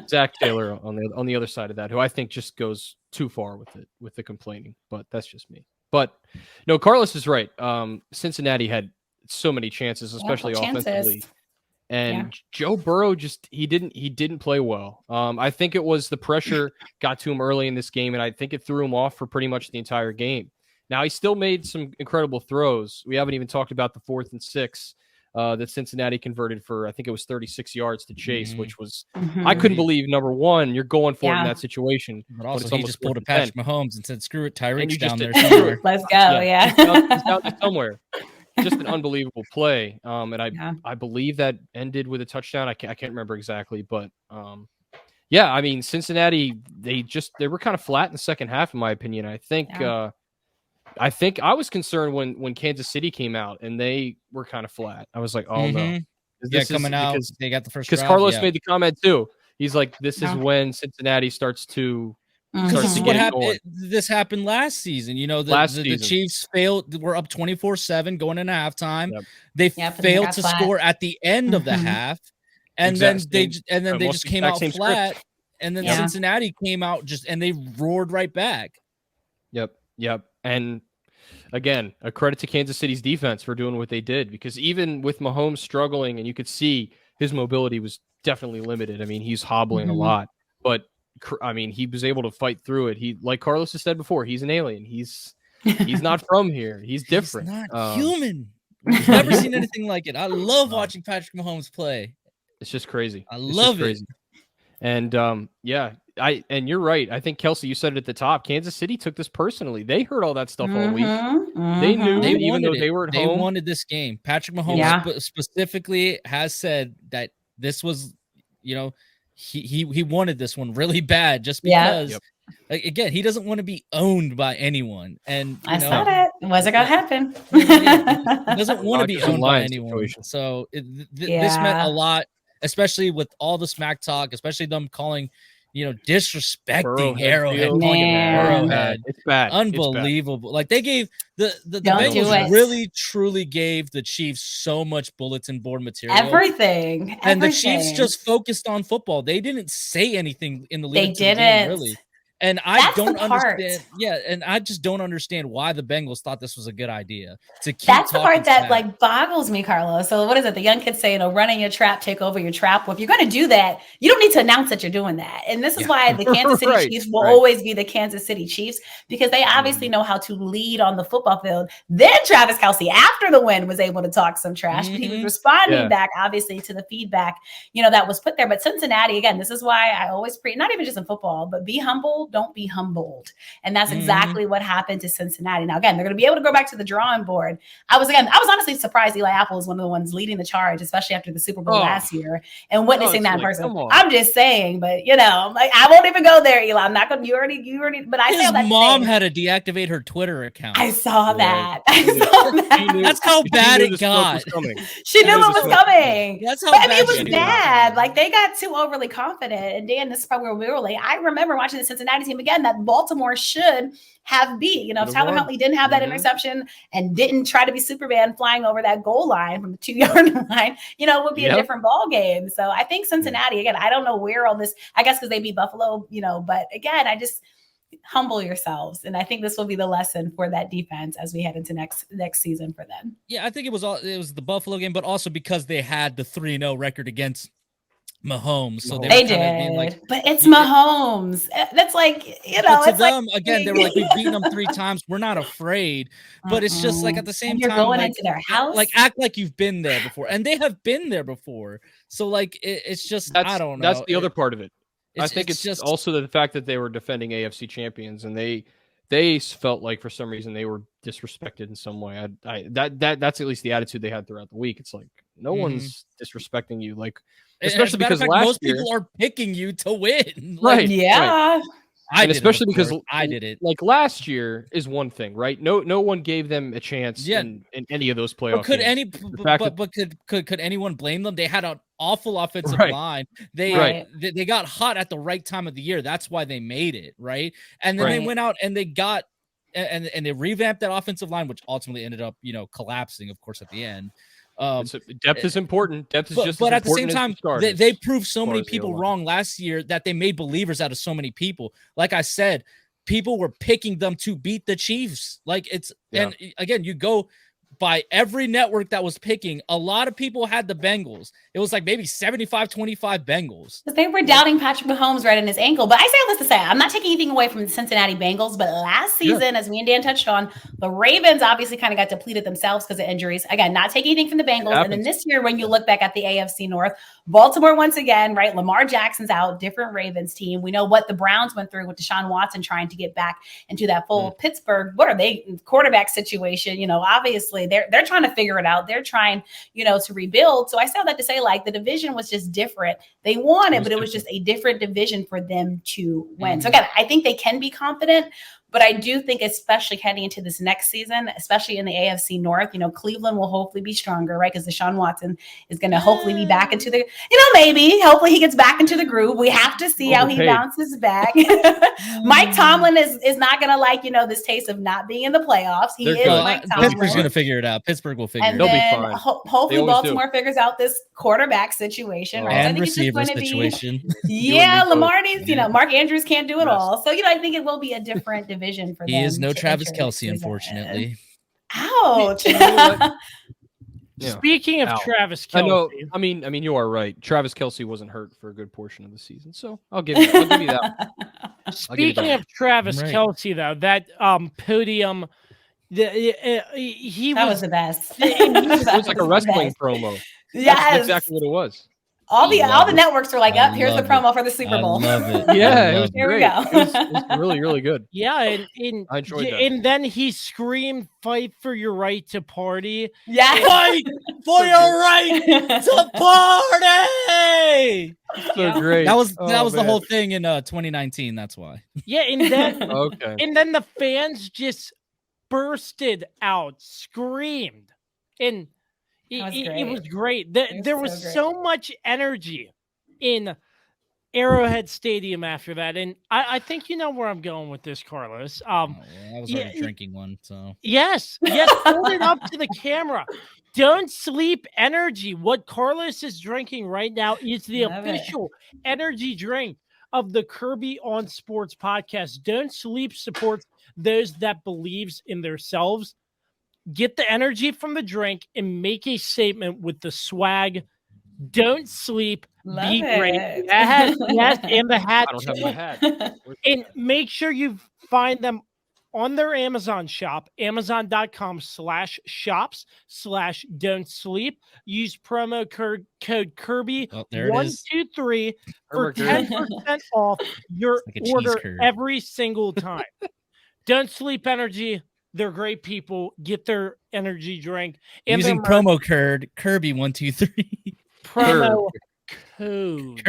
Zach Taylor on the other side of that, who I think just goes too far with the complaining, but that's just me. But no, Carlos is right. Cincinnati had so many chances, especially offensively. And Joe Burrow he didn't play well. I think it was the pressure got to him early in this game, and I think it threw him off for pretty much the entire game. Now, he still made some incredible throws. We haven't even talked about the 4th and 6 that Cincinnati converted for, I think it was 36 yards to Chase, which was, I couldn't believe, number one, you're going for it in that situation. But also, he just pulled a Patrick Mahomes and said, screw it, Tyreek's down there somewhere. Let's go, He's down there somewhere. Just an unbelievable play. And I believe that ended with a touchdown. I can't remember exactly, but I mean, Cincinnati, they were kind of flat in the second half, in my opinion. I think I was concerned when Kansas City came out and they were kind of flat. I was like, oh no. Coming out, they got the first because Carlos made the comment too. He's like, this is when Cincinnati starts to This is what happened. This happened last season. You know, the Chiefs failed. We're up 24-7 going into halftime. They failed to score at the end of the half, and then they just came out flat. And then Cincinnati came out and they roared right back. Yep. And again, a credit to Kansas City's defense for doing what they did, because even with Mahomes struggling, and you could see his mobility was definitely limited. I mean, he's hobbling a lot, but I mean, he was able to fight through it. He, like Carlos has said before, he's an alien. He's not from here. He's different. He's not human. We've never seen anything like it. I love watching Patrick Mahomes play. It's just crazy. I love it. Crazy. And and you're right. I think, Kelsey, you said it at the top. Kansas City took this personally. They heard all that stuff all week. They knew, even though they were at home. They wanted this game. Patrick Mahomes specifically has said that this was, he wanted this one really bad, just because again, he doesn't want to be owned by anyone. And I said it. It wasn't gonna happen. He doesn't want to be owned by anyone. So this meant a lot, especially with all the smack talk, especially them calling, disrespecting Arrowhead. It's bad. Unbelievable. It's bad. Like, they gave the Bengals really truly gave the Chiefs so much bulletin board material. Everything. And the Chiefs just focused on football. They didn't say anything in the lead up to the game, really. And I don't understand. Yeah, and I just don't understand why the Bengals thought this was a good idea to keep. That's the part that boggles me, Carlos. So what is it? The young kids say, running your trap, take over your trap. Well, if you're going to do that, you don't need to announce that you're doing that. And this is why the Kansas City Chiefs will always be the Kansas City Chiefs, because they obviously know how to lead on the football field. Then Travis Kelsey, after the win, was able to talk some trash, but he was responding back, obviously, to the feedback, that was put there. But Cincinnati, again, this is why I always not even just in football, but be humble. Don't be humbled. And that's exactly what happened to Cincinnati. Now, again, they're going to be able to go back to the drawing board. I was honestly surprised Eli Apple was one of the ones leading the charge, especially after the Super Bowl last year, and witnessing that in person. I'm just saying, but I won't even go there, Eli. I'm not going to, you already, but I His mom had to deactivate her Twitter account. I saw that. That's how bad it got. She knew it was coming. That's how bad it was bad. Like, they got too overly confident. And Dan, this is probably where we were late. I remember watching the Cincinnati team again that Baltimore should have beat. If Tyler Huntley didn't have that interception and didn't try to be Superman flying over that goal line from the 2-yard line, it would be a different ball game. So I think Cincinnati, again, I don't know where all this, I guess because they beat Buffalo, but again, I just humble yourselves. And I think this will be the lesson for that defense as we head into next season for them. Yeah, I think it was the Buffalo game, but also because they had the 3-0 record against Mahomes, so they did, but it's Mahomes. That's like, it's them again. They were like, we've beaten them 3 times. We're not afraid, but it's just like at the same time, you're going into their house. Like, act like you've been there before, and they have been there before. So like, it's just I don't know. That's the other part of it. I think it's just also the fact that they were defending AFC champions, and they felt like for some reason they were disrespected in some way. That's at least the attitude they had throughout the week. It's like, no one's disrespecting you, like. Especially because most people are picking you to win. Right. Yeah. Right. Especially because I did it. Like, last year is one thing, right? No one gave them a chance in any of those playoffs. Could anyone blame them? They had an awful offensive line. They got hot at the right time of the year. That's why they made it, right? And then they went out and they got and they revamped that offensive line, which ultimately ended up, collapsing, of course, at the end. Depth is important. Depth is just but as at the same important time, as they proved so many as the people O-line. wrong last year that they made believers out of so many people. Like I said, people were picking them to beat the Chiefs. And again, you go by every network that was picking, a lot of people had the Bengals. It was like maybe 75-25 Bengals. They were doubting Patrick Mahomes right in his ankle. But I say all this to say, I'm not taking anything away from the Cincinnati Bengals, but last season, as me and Dan touched on, the Ravens obviously kind of got depleted themselves because of injuries. Again, not taking anything from the Bengals. And then this year, when you look back at the AFC North, Baltimore once again, right? Lamar Jackson's out, different Ravens team. We know what the Browns went through with Deshaun Watson trying to get back into that full Pittsburgh. What are they? Quarterback situation. Obviously they're trying to figure it out. They're trying, to rebuild. So I say all that to say, like, the division was just different. They won it, but it was just a different division for them to win. So again, I think they can be confident. But I do think, especially heading into this next season, especially in the AFC North, Cleveland will hopefully be stronger, right? Because Deshaun Watson is going to hopefully be back into the, hopefully he gets back into the groove. We have to see how he bounces back. Mike Tomlin is not going to like, this taste of not being in the playoffs. He is Mike Tomlin. Pittsburgh's going to figure it out. Pittsburgh will figure it out. They'll be fine. Hopefully Baltimore figures out this quarterback situation, right? And I think receiver it's just going to situation. be, Lamar needs, Mark Andrews can't do it all. So, I think it will be a different division for them. He is no Travis Kelsey, unfortunately. Ouch. Speaking of Travis Kelsey, I mean, you are right. Travis Kelsey wasn't hurt for a good portion of the season, so I'll give you that. Speaking of Travis Kelsey, though, that podium, he was the best. It was like a wrestling promo. Yes, that's exactly what it was. All the networks were like, here's the promo for the Super Bowl. I love it. Yeah, it was Here great. we go. It was really, really good. Yeah, I enjoyed that. And then he screamed, "Fight for your right to party." Yeah, fight for your right to party. So great. That was the whole thing in 2019. That's why. Yeah, and then okay. And then the fans just bursted out, screamed, and it was great. There was so much energy in Arrowhead Stadium after that, and I think you know where I'm going with this, Carlos. I was already drinking one, so yes, hold it up to the camera. Don't sleep energy. What Carlos is drinking right now is the official energy drink of the Kirby on Sports podcast. Don't Sleep supports those that believes in themselves. Get the energy from the drink and make a statement with the swag. Don't sleep. Be great. Yes, and the hat. I don't have my hat. And make sure you find them on their Amazon shop, amazon.com/shops/don't sleep. Use promo code Kirby 123 for 10% off your order every single time. Don't Sleep Energy. They're great people. Get their energy drink. And using promo code Kirby 123. Promo code.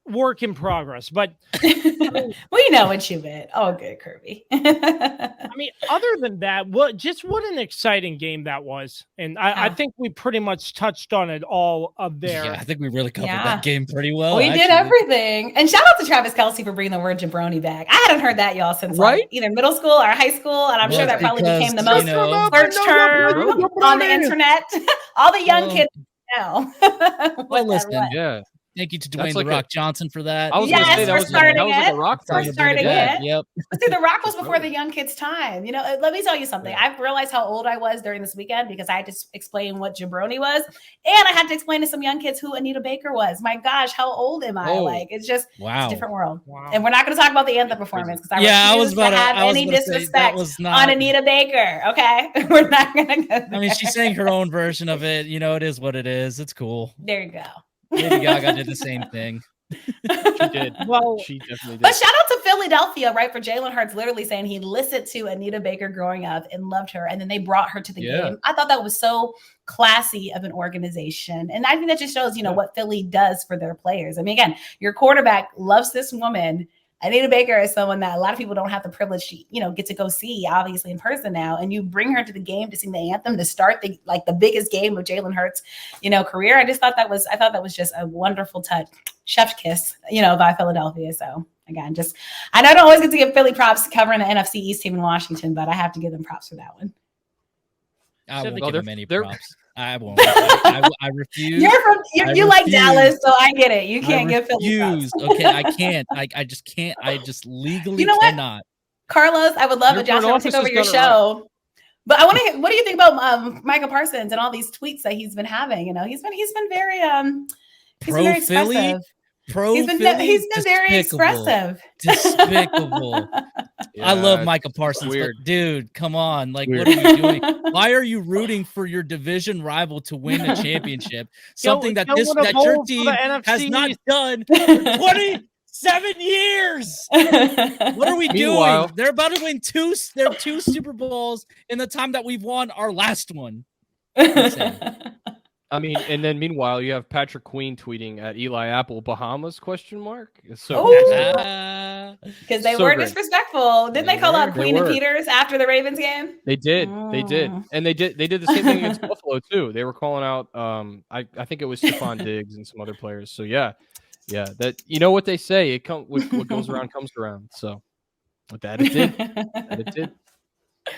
Work in progress, but we know what you meant. Oh, good, Kirby. I mean, other than that, what an exciting game that was, and I think we pretty much touched on it all up there. Yeah, I think we really covered that game pretty well. We did everything, and shout out to Travis Kelsey for bringing the word jabroni back. I hadn't heard that, y'all, since like, either middle school or high school, and I'm sure that probably became the most search term on the internet. All the young kids know. Well, listen, thank you to Dwayne The Rock Johnson for that. I was going to say that was like a Rock We're starting it. Yep. See, The Rock was before the young kids' time. Let me tell you something. I've realized how old I was during this weekend because I had to explain what jabroni was, and I had to explain to some young kids who Anita Baker was. My gosh, how old am I? Like, it's just it's a different world. Wow. And we're not going to talk about the anthem performance because I refuse to have any disrespect on Anita Baker. Okay, we're not going to. I mean, she sang her own version of it. It is what it is. It's cool. There you go. Lady Gaga did the same thing. She did. Well, she definitely did. But shout out to Philadelphia, right? For Jalen Hurts literally saying he listened to Anita Baker growing up and loved her. And then they brought her to the game. I thought that was so classy of an organization. And I think that just shows, what Philly does for their players. I mean, again, your quarterback loves this woman. Anita Baker is someone that a lot of people don't have the privilege to, get to go see, obviously, in person now. And you bring her to the game to sing the anthem to start the biggest game of Jalen Hurts, career. I thought that was just a wonderful touch. Chef's kiss, by Philadelphia. So again, I know I don't always get to give Philly props covering the NFC East team in Washington, but I have to give them props for that one. I So won't they- give them any props. I won't. I refuse. You like Dallas, so I get it. You can't give Philly props. Okay, I can't. I just can't. I just legally You know what? cannot. Carlos, I would love Your it, Josh, front to take office over has your done it right. show. But I want to. What do you think about Micah Parsons and all these tweets that he's been having? He's been very Pro Philly. He's been very expressive. Despicable. Yeah, I love Micah Parsons. weird. But dude, come on. Like, Weird. what are you doing? Why are you rooting for your division rival to win a championship? Something that Go win a your bowl for team the has NFC. not done for 27 years. What are we Meanwhile- doing? They're about to win two Super Bowls in the time that we've won our last one. Insane. I mean, and then meanwhile, you have Patrick Queen tweeting at Eli Apple, Bahamas? ? So Because they So were great. disrespectful. Didn't they call out They Queen and were. Peters after the Ravens game? they did, and they did the same thing against Buffalo too. They were calling out, I think it was Stephon Diggs and some other players. So yeah, that what they say, what goes around comes around. So with that, it did.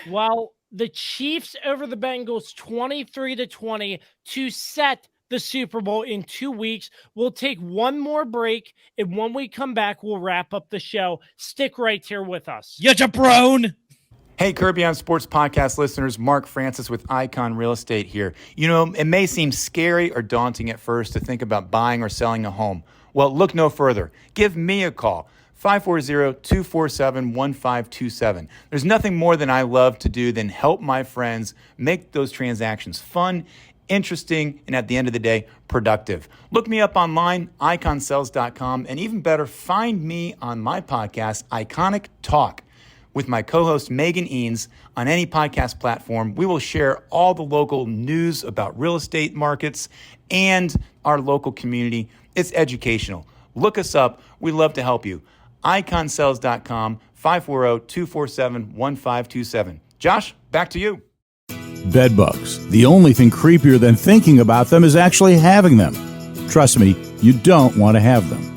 While the Chiefs over the Bengals 23-20 to set the Super Bowl in 2 weeks. We'll take one more break, and when we come back, we'll wrap up the show. Stick right here with us. You jabron. Hey, Kirby on Sports Podcast listeners, Mark Francis with Icon Real Estate here. It may seem scary or daunting at first to think about buying or selling a home. Well, look no further. Give me a call. 540-247-1527. There's nothing more than I love to do than help my friends make those transactions fun, interesting, and at the end of the day, productive. Look me up online, iconsells.com, and even better, find me on my podcast, Iconic Talk, with my co-host Megan Eanes. On any podcast platform, we will share all the local news about real estate markets and our local community. It's educational. Look us up. We'd love to help you. iconsells.com, 540-247-1527. Josh, back to you. Bed bugs. The only thing creepier than thinking about them is actually having them. Trust me, you don't want to have them.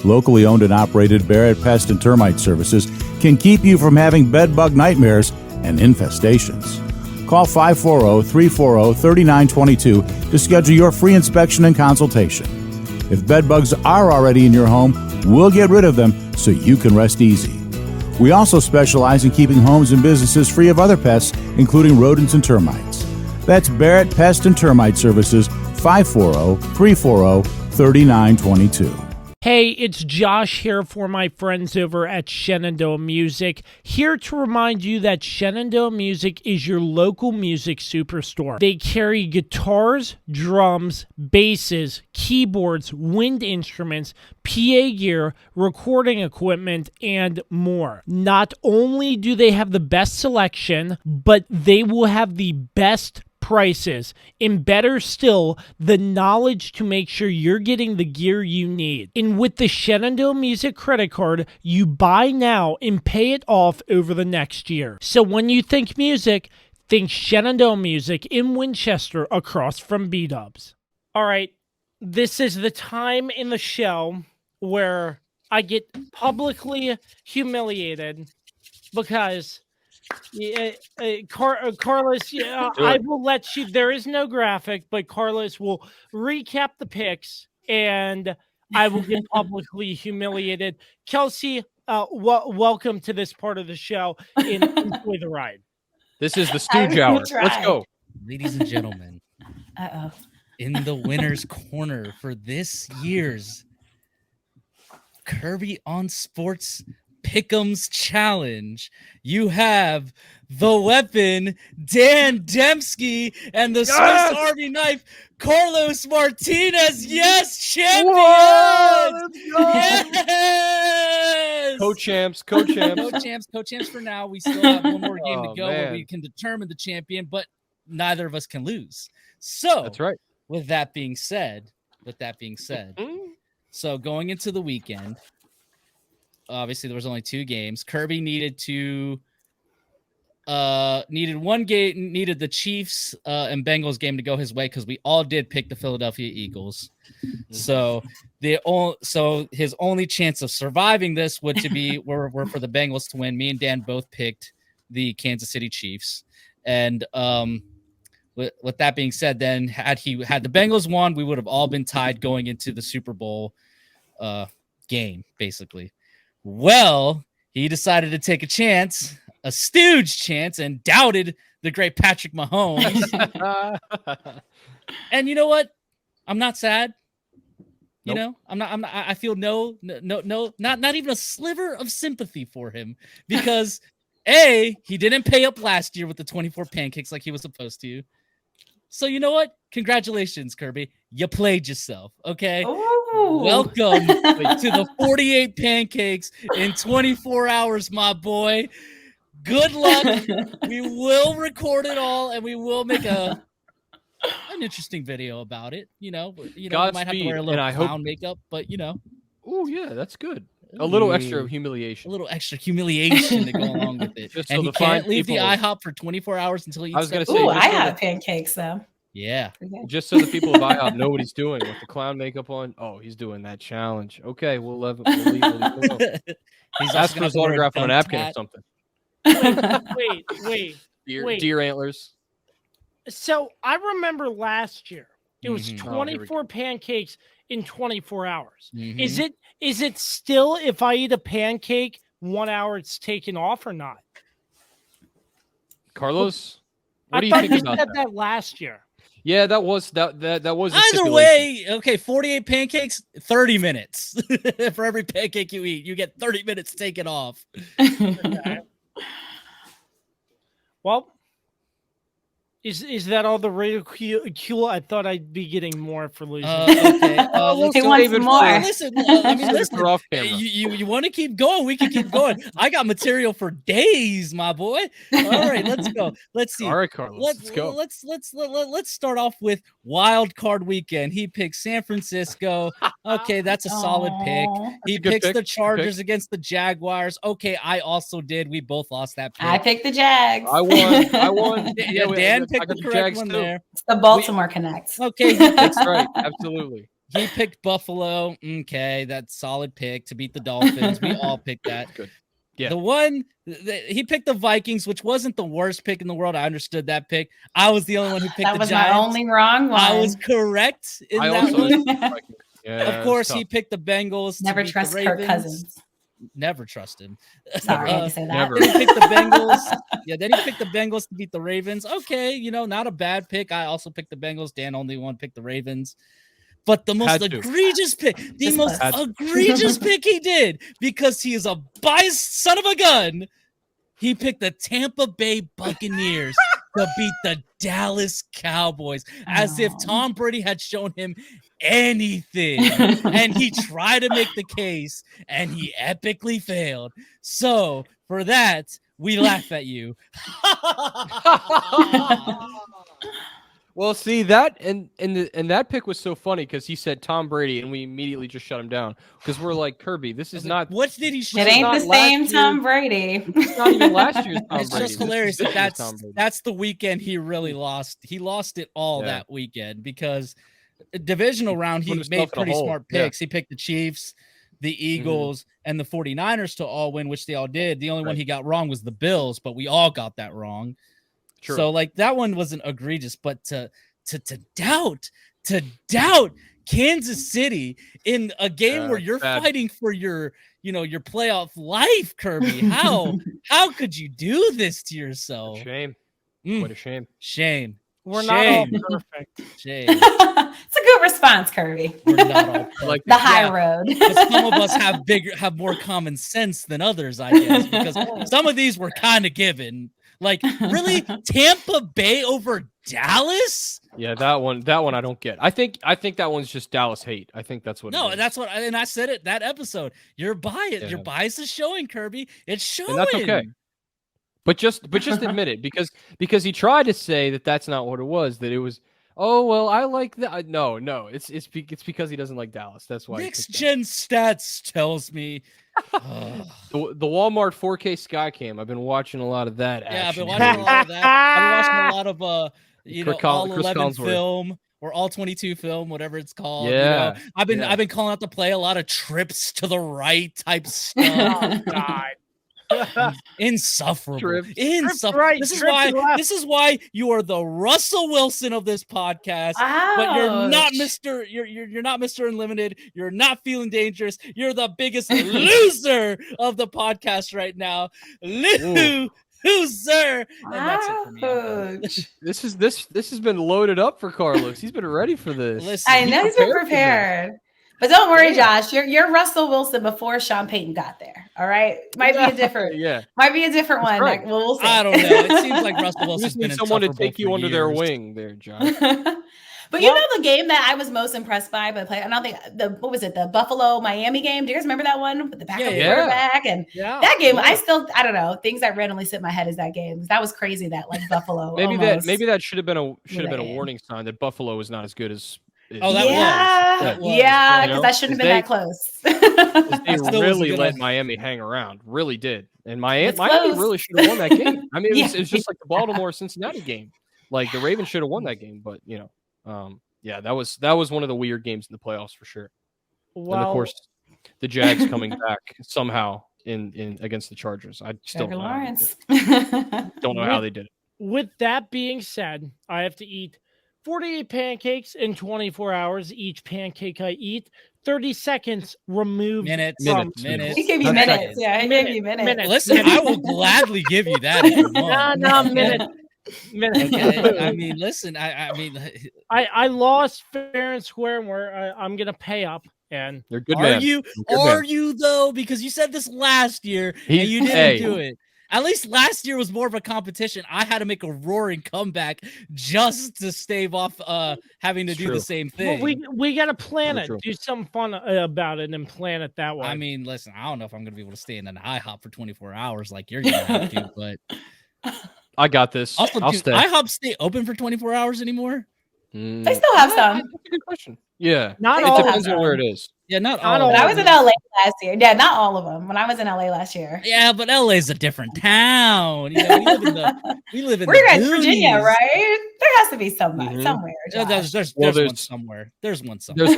Locally owned and operated Barrett Pest and Termite Services can keep you from having bed bug nightmares and infestations. Call 540-340-3922 to schedule your free inspection and consultation. If bed bugs are already in your home, we'll get rid of them so you can rest easy. We also specialize in keeping homes and businesses free of other pests, including rodents and termites. That's Barrett Pest and Termite Services, 540-340-3922. Hey, it's Josh here for my friends over at Shenandoah Music, here to remind you that Shenandoah Music is your local music superstore. They carry guitars, drums, basses, keyboards, wind instruments, PA gear, recording equipment, and more. Not only do they have the best selection, but they will have the best prices, and better still, the knowledge to make sure you're getting the gear you need. And with the Shenandoah Music credit card, you buy now and pay it off over the next year. So when you think music, think Shenandoah Music in Winchester across from B-Dubs. All right, this is the time in the show where I get publicly humiliated because Carlos, I will let you. There is no graphic, but Carlos will recap the picks, and I will get publicly humiliated. Kelsey, welcome to this part of the show. And enjoy the ride. This is the Stooge Hour. Let's go. Ladies and gentlemen, in the winner's corner for this year's Kirby on Sports Pick'ems Challenge, you have the weapon, Dan Dembski, and the Swiss Army knife, Carlos Martinez. Yes, champion! Yes! Co-champs. Co-champs for now. We still have one more game to go where man. we can determine the champion, but neither of us can lose. So That's right. with that being said, so going into the weekend, obviously there was only 2 games. Kirby needed to needed the Chiefs and Bengals game to go his way because we all did pick the Philadelphia Eagles. So his only chance of surviving this were for the Bengals to win. Me and Dan both picked the Kansas City Chiefs. And with that being said, then had the Bengals won, we would have all been tied going into the Super Bowl game, basically. Well, he decided to take a stooge chance, and doubted the great Patrick Mahomes. And you know what? I'm not sad. You know, I'm not. I feel no, not even a sliver of sympathy for him because he didn't pay up last year with the 24 pancakes like he was supposed to. So you know what? Congratulations, Kirby. You played yourself. Okay. Ooh. Welcome to the 48 pancakes in 24 hours, my boy. Good luck. We will record it all, and we will make an interesting video about it. You know, we might have to wear a little clown makeup, but Oh yeah, that's good. A little extra humiliation. A little extra humiliation to go along with it. Just and so you can't leave the IHOP for 24 hours until you. I was going to say. I have pancakes though. Yeah. Just so the people of IHOP know what he's doing with the clown makeup on. Oh, he's doing that challenge. Okay, we'll leave it. He's asking for his autograph on a napkin or something. Wait. Deer antlers. So I remember last year it was 24 pancakes in 24 hours. Mm-hmm. Is it still, if I eat a pancake 1 hour, it's taken off or not? Carlos, what I do you thought think you about said that? that last year. Yeah, that was that was. Either way, okay, 48 pancakes, 30 minutes for every pancake you eat. You get 30 minutes taken off. Okay. Well, is that all the ridicule? I thought I'd be getting more for losing. Okay. He wants more. Listen, off camera. You want to keep going? We can keep going. I got material for days, my boy. All right, let's go. Let's see. All right, Carlos, let's go. Let's start off with wild card weekend. He picks San Francisco. Okay, that's a solid pick. He picks the Chargers against the Jaguars. Okay, I also did. We both lost that pick. I picked the Jags. I won. Yeah, Dan picked the correct one there. It's the Baltimore Connect. Okay, that's right. Absolutely. He picked Buffalo. Okay, that's solid pick to beat the Dolphins. We all picked that. Good. Yeah. He picked the Vikings, which wasn't the worst pick in the world. I understood that pick. I was the only one who picked that the was Giants. my only wrong one. I was correct in that one. Yeah, of course, he picked the Bengals. Never trust Kirk Cousins. Never trust him. Sorry, I had to say that. Never. Then he picked the Bengals. Yeah, then he picked the Bengals to beat the Ravens. Okay, not a bad pick. I also picked the Bengals. Dan only one picked the Ravens. But the most egregious pick, egregious pick he did, because he is a biased son of a gun, he picked the Tampa Bay Buccaneers to beat the Dallas Cowboys, as if Tom Brady had shown him anything. And he tried to make the case, and he epically failed. So for that, we laugh at you. Well, see that and that pick was so funny because he said Tom Brady and we immediately just shut him down because we're like, Kirby, this is not. What did he? It ain't the same Tom Brady. It's not even last year's Tom Brady. It's just hilarious. That's the weekend he really lost. He lost it all that weekend because divisional round he made pretty smart picks. He picked the Chiefs, the Eagles, and the 49ers to all win, which they all did. The only one he got wrong was the Bills, but we all got that wrong. True. So that one wasn't egregious, but to doubt Kansas City in a game where you're fighting for your playoff life, Kirby. How could you do this to yourself? Shame. What a shame. Shame. We're not all perfect. Shame. It's a good response, Kirby. We're not all perfect. The high road. Some of us have more common sense than others, I guess, because some of these were kind of given. Really, Tampa Bay over Dallas? Yeah, that one I don't get. I think that one's just Dallas hate. I think that's what. No, that's what. And I said it that episode. Your bias, your bias is showing, Kirby. It's showing. And that's okay. But just admit it because he tried to say that that's not what it was. That it was Oh well, I like that. No, it's because he doesn't like Dallas. That's why. Next Gen Stats tells me. The Walmart 4K Skycam. I've been watching a lot of that. Yeah, I've been action. watching a lot of that. I've been watching a lot of all Chris 11 Collinsworth. film or all 22 film, whatever it's called. Yeah, I've been calling out to play a lot of trips to the right type stuff. Oh God. Insufferable. Insufferable. Right, This is why you are the Russell Wilson of this podcast. But you're not Mr. You're not Mr. Unlimited. You're not feeling dangerous. You're the biggest loser of the podcast right now. Loser. And that's it for me. This has been loaded up for Carlos. He's been ready for this. Listen, I know he's been prepared. But don't worry, Josh. You're Russell Wilson before Sean Payton got there. All right, might be a different. Might be a different one. Right. Like, we'll see. I don't know. It seems like Russell Wilson's been someone to take you under their years. wing, there, John. But you know the game that I was most impressed by play. I don't think what was it, the Buffalo Miami game? Do you guys remember that one with the backup quarterback and that game? I don't know, things that randomly sit in my head is that game. That was crazy. That like Buffalo. maybe that should have been a warning sign that Buffalo was not as good as. Oh, that was. Yeah, because I shouldn't have been that close. They really let Miami hang around. Really did. And Miami really should have won that game. I mean, it was just like the Baltimore-Cincinnati game. Like the Ravens should have won that game, but that was one of the weird games in the playoffs for sure. Well, and of course, the Jags coming back somehow in against the Chargers. I still don't know how they did it. With that being said, I have to eat 48 pancakes in 24 hours. Each pancake I eat, 30 seconds removed. Minutes. He gave you minutes. Yeah, he gave you minutes. Listen, I will gladly give you that if you want. No, minutes. Okay. I mean, listen, I lost fair and square where I'm going to pay up. And they're good. Are you though? Because you said this last year and you didn't do it. At least last year was more of a competition. I had to make a roaring comeback just to stave off having to do the same thing. Well, we got to plan it. Do something fun about it and plan it that way. I mean, listen, I don't know if I'm going to be able to stay in an IHOP for 24 hours like you're going to have to, but I got this. Also, I'll stay. IHOP stay open for 24 hours anymore? They still have some. That's a good question. Yeah. Not all. It depends on where it is. Yeah, not all. When I was in LA last year. Yeah, not all of them. When I was in LA last year. Yeah, but LA's a different town. You know, we live in We're in Virginia, right? There has to be somewhere. There's one somewhere. There's one somewhere. There's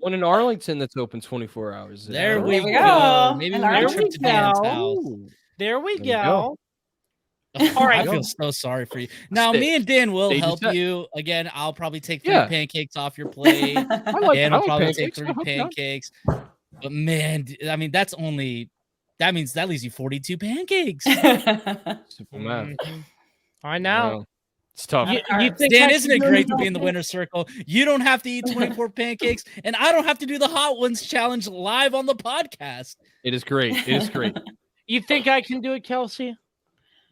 one in Arlington that's open 24 hours. There we go. Maybe we'll trip to Dan's house. There we go. All right, I feel so sorry for you. Now, me and Dan will help you. Again, I'll probably take 3 pancakes off your plate. Dan will probably take 3 pancakes. But man, I mean, that leaves you 42 pancakes. Simple math. I know. It's tough. Dan, isn't it great to be in the winner's circle? You don't have to eat 24 pancakes, and I don't have to do the Hot Ones challenge live on the podcast. It is great. It is great. You think I can do it, Kelsey?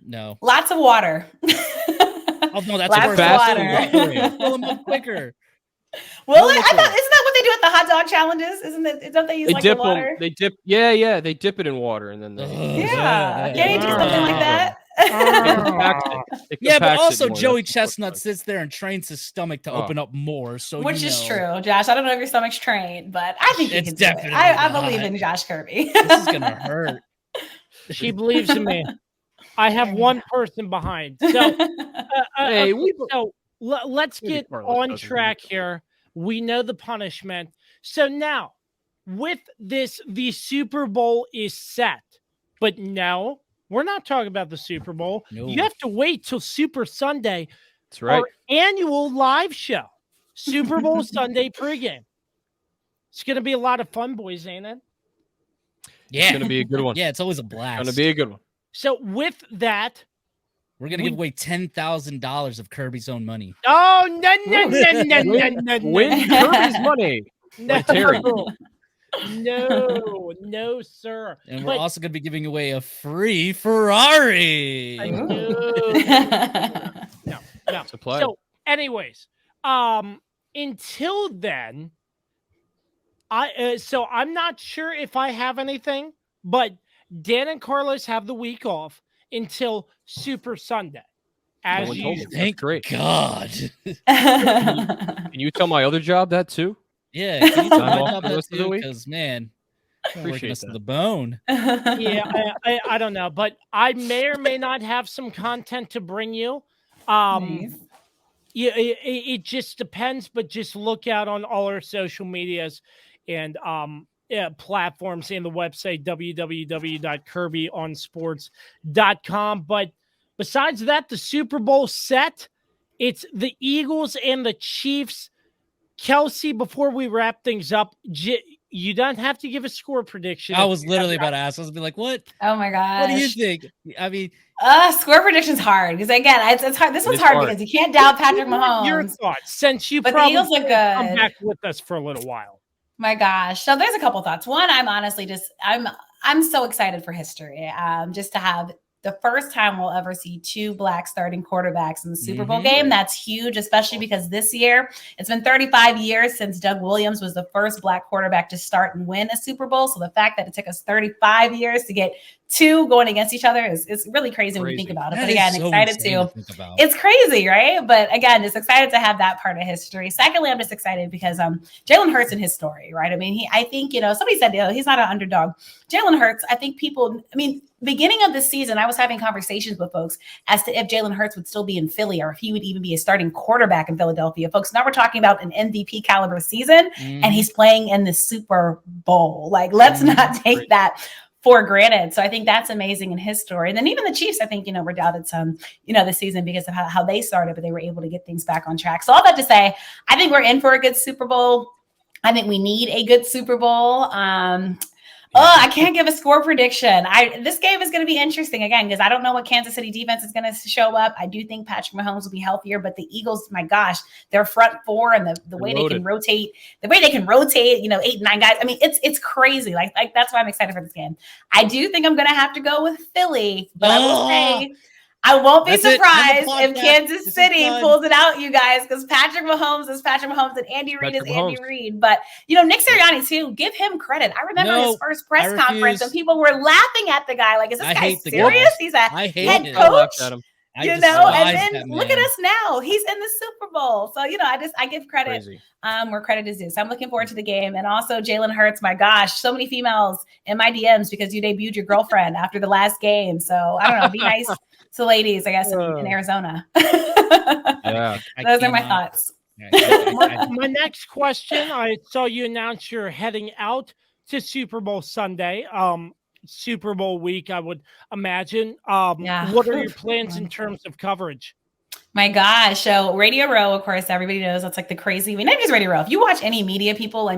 No. Lots of water. Oh no, that's lots of water. Fill them up quicker. Well, isn't that what they do at the hot dog challenges? Don't they use the water? They dip. Yeah. They dip it in water and then they. Can you do something like that? Yeah, but also Joey Chestnut sits there and trains his stomach to open up more. So which is true, Josh. I don't know if your stomach's trained, but I think it's can do definitely. I believe in Josh Kirby. This is gonna hurt. She believes in me. I have one person behind. So, let's get on track here. We know the punishment. So now, with this, the Super Bowl is set. But no, we're not talking about the Super Bowl. No. You have to wait till Super Sunday. That's right. Our annual live show, Super Bowl Sunday pregame. It's going to be a lot of fun, boys, ain't it? Yeah. It's going to be a good one. Yeah, it's always a blast. It's going to be a good one. So with that, we're gonna give away $10,000 of Kirby's own money. Oh no! Win Kirby's money. No, Terry. No, sir. And we're also gonna be giving away a free Ferrari. No. Supply. So, anyways, until then, I'm not sure if I have anything, but Dan and Carlos have the week off until Super Sunday. As one told me. you, That's Thank great. God. Can you tell my other job that too? Yeah, can you tell Time my off job for the that rest of the too? week? Because man, we're working Appreciate us to that. the bone. yeah, I don't know, but I may or may not have some content to bring you. Nice. Yeah, it just depends, but just look out on all our social medias and platforms and the website www.kirbyonsports.com. But besides that, the Super Bowl set, it's the Eagles and the Chiefs. Kelsey, before we wrap things up, you don't have to give a score prediction. I was literally about to ask. I was like, what? Oh my gosh. What do you think? I mean, Score prediction's hard because again, it's hard. This It one's is hard hard. because you can't doubt Patrick Your Mahomes. thoughts, since you But the probably Eagles look come good. back with us for a little while. My gosh. So there's a couple thoughts. One, I'm honestly I'm so excited for history. Just to have the first time we'll ever see two Black starting quarterbacks in the Super Bowl game. That's huge, especially because this year it's been 35 years since Doug Williams was the first Black quarterback to start and win a Super Bowl. So the fact that it took us 35 years to get two going against each other is really crazy when you think about it. But again, excited to think about. it's crazy, right? But again, just excited to have that part of history. Secondly, I'm just excited because Jalen Hurts and his story, right? I mean, I think, somebody said, he's not an underdog. Jalen Hurts, I think beginning of the season, I was having conversations with folks as to if Jalen Hurts would still be in Philly or if he would even be a starting quarterback in Philadelphia. Folks, now we're talking about an MVP caliber season and he's playing in the Super Bowl. Like, let's not take that for granted. So I think that's amazing in his story. And then even the Chiefs, I think, were doubted some, this season because of how they started, but they were able to get things back on track. So all that to say, I think we're in for a good Super Bowl. I think we need a good Super Bowl. I can't give a score prediction. This game is going to be interesting again, because I don't know what Kansas City defense is going to show up. I do think Patrick Mahomes will be healthier, but the Eagles, my gosh, their front four and the way they can rotate, 8 and 9 guys. I mean, it's crazy. Like that's why I'm excited for this game. I do think I'm going to have to go with Philly, but I will say I won't be surprised if Kansas City pulls it out, you guys, because Patrick Mahomes is Patrick Mahomes and Andy Reid is Andy Reid. But, Nick Sirianni, too, give him credit. I remember his first press conference and people were laughing at the guy. Like, is this guy serious? He's a head coach. And then look at us now. He's in the Super Bowl. So, I give credit where credit is due. So I'm looking forward to the game. And also Jalen Hurts, my gosh, so many females in my DMs because you debuted your girlfriend after the last game. So I don't know, be nice to ladies, I guess, in Arizona. Yeah. Those are my thoughts. My next question, I saw you announce you're heading out to Super Bowl Sunday. Super Bowl week, I would imagine. What are your plans in terms of coverage? My gosh. So Radio Row, of course, everybody knows that's like the crazy, not just Radio Row. If you watch any media people,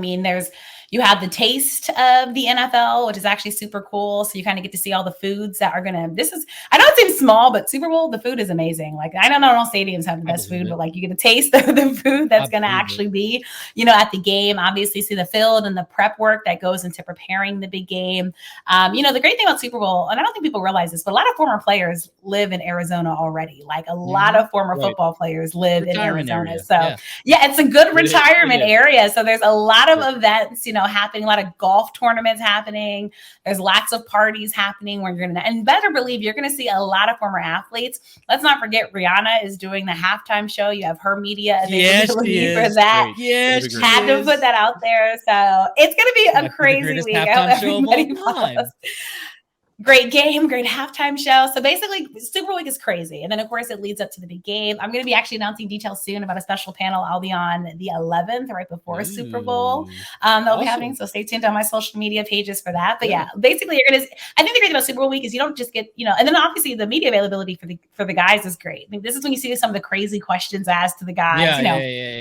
you have the taste of the NFL, which is actually super cool. So you kind of get to see all the foods that are I know it seems small, but Super Bowl, the food is amazing. Like, I don't know, all stadiums have the best food, but you get a taste of the food that's going to actually be, at the game. Obviously see the field and the prep work that goes into preparing the big game. The great thing about Super Bowl, and I don't think people realize this, but a lot of former players live in Arizona already. Like a lot of former football players live in Arizona. Area. So it's a good retirement area. So there's a lot of events, happening, a lot of golf tournaments happening. There's lots of parties happening where and better believe you're going to see a lot of former athletes. Let's not forget Rihanna is doing the halftime show. You have her media availability for that. Yes, had to put that out there. So it's going to be a crazy week. I hope everybody follows. Great game, great halftime show. So basically, Super Week is crazy. And then, of course, it leads up to the big game. I'm going to be actually announcing details soon about a special panel. I'll be on the 11th, right before Super Bowl. That'll be happening. So stay tuned on my social media pages for that. But basically, I think the great thing about Super Bowl week is you don't just get, and then obviously the media availability for the guys is great. I mean, this is when you see some of the crazy questions asked to the guys,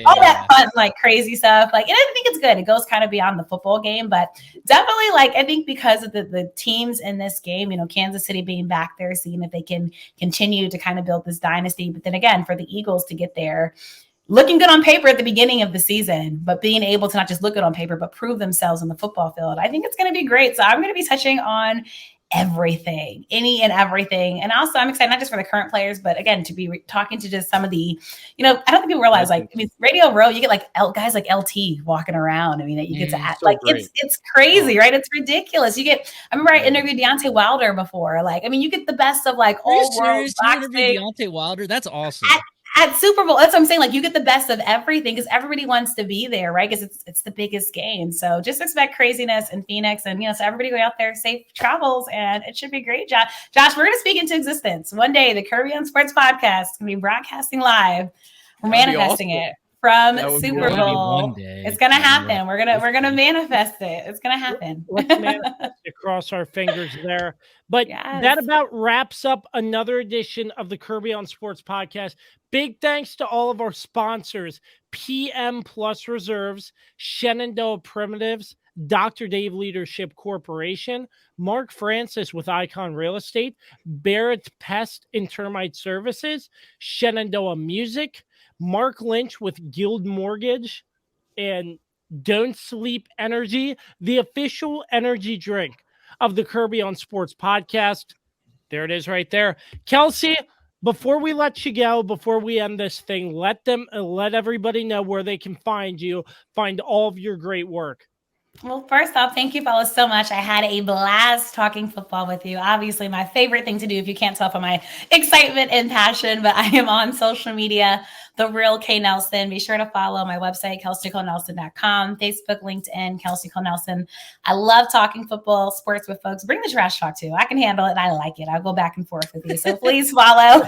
all that fun, like crazy stuff. Like, and I think it's good. It goes kind of beyond the football game, but definitely, I think because of the teams in this game, Kansas City being back there, seeing if they can continue to kind of build this dynasty. But then again, for the Eagles to get there, looking good on paper at the beginning of the season, but being able to not just look good on paper, but prove themselves on the football field, I think it's going to be great. So I'm going to be touching on everything, any and everything. And also I'm excited, not just for the current players, but again, to be talking to just some of the, I don't think people realize, like, I mean, Radio Row, you get like guys like LT walking around. I mean, that you get to act so like, great. it's crazy, right? It's ridiculous. I remember I interviewed Deontay Wilder before. Like, I mean, you get the best of like all world boxing. Deontay Wilder? That's awesome. At Super Bowl, that's what I'm saying. Like, you get the best of everything because everybody wants to be there, right? Because it's the biggest game. So just expect craziness in Phoenix, and so everybody go out there, safe travels, and it should be great. Josh, we're gonna speak into existence one day. The Kirby on Sports podcast is gonna be broadcasting live. We're manifesting it from Super Bowl. It's gonna happen. We're gonna manifest it. It's gonna happen. Let's manifest it. Cross our fingers there. But that about wraps up another edition of the Kirby on Sports podcast. Big thanks to all of our sponsors: PM Plus Reserves, Shenandoah Primitives, Dr. Dave Leadership Corporation, Mark Francis with Icon Real Estate, Barrett Pest and Termite Services, Shenandoah Music, Mark Lynch with Guild Mortgage, and Don't Sleep Energy, the official energy drink of the Kirby on Sports podcast. There it is right there. Kelsey, before we let you go, before we end this thing, let everybody know where they can find you, find all of your great work. Well, first off, thank you, fellas, so much. I had a blast talking football with you. Obviously, my favorite thing to do, if you can't tell from my excitement and passion, but I am on social media, The Real K Nelson. Be sure to follow my website, KelseyNicoleNelson.com, Facebook, LinkedIn, Kelsey Nicole Nelson. I love talking football, sports with folks. Bring the trash talk, too. I can handle it, and I like it. I'll go back and forth with you, so please follow.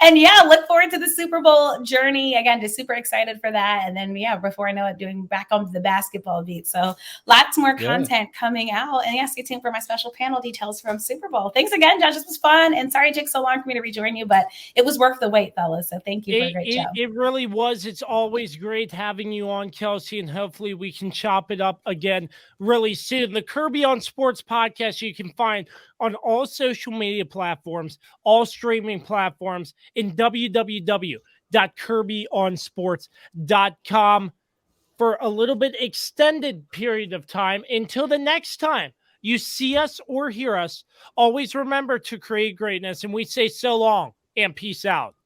And look forward to the Super Bowl journey. Again, just super excited for that. And then, before I know it, doing back on the basketball beat. So lots more content coming out. And stay tuned for my special panel details from Super Bowl. Thanks again, Josh. This was fun. And sorry it took so long for me to rejoin you, but it was worth the wait, fellas. So thank you for a great show. It really was. It's always great having you on, Kelsey, and hopefully we can chop it up again really soon. The Kirby on Sports podcast you can find on all social media platforms, all streaming platforms, in www.kirbyonsports.com for a little bit extended period of time. Until the next time you see us or hear us, always remember to create greatness. And we say so long and peace out.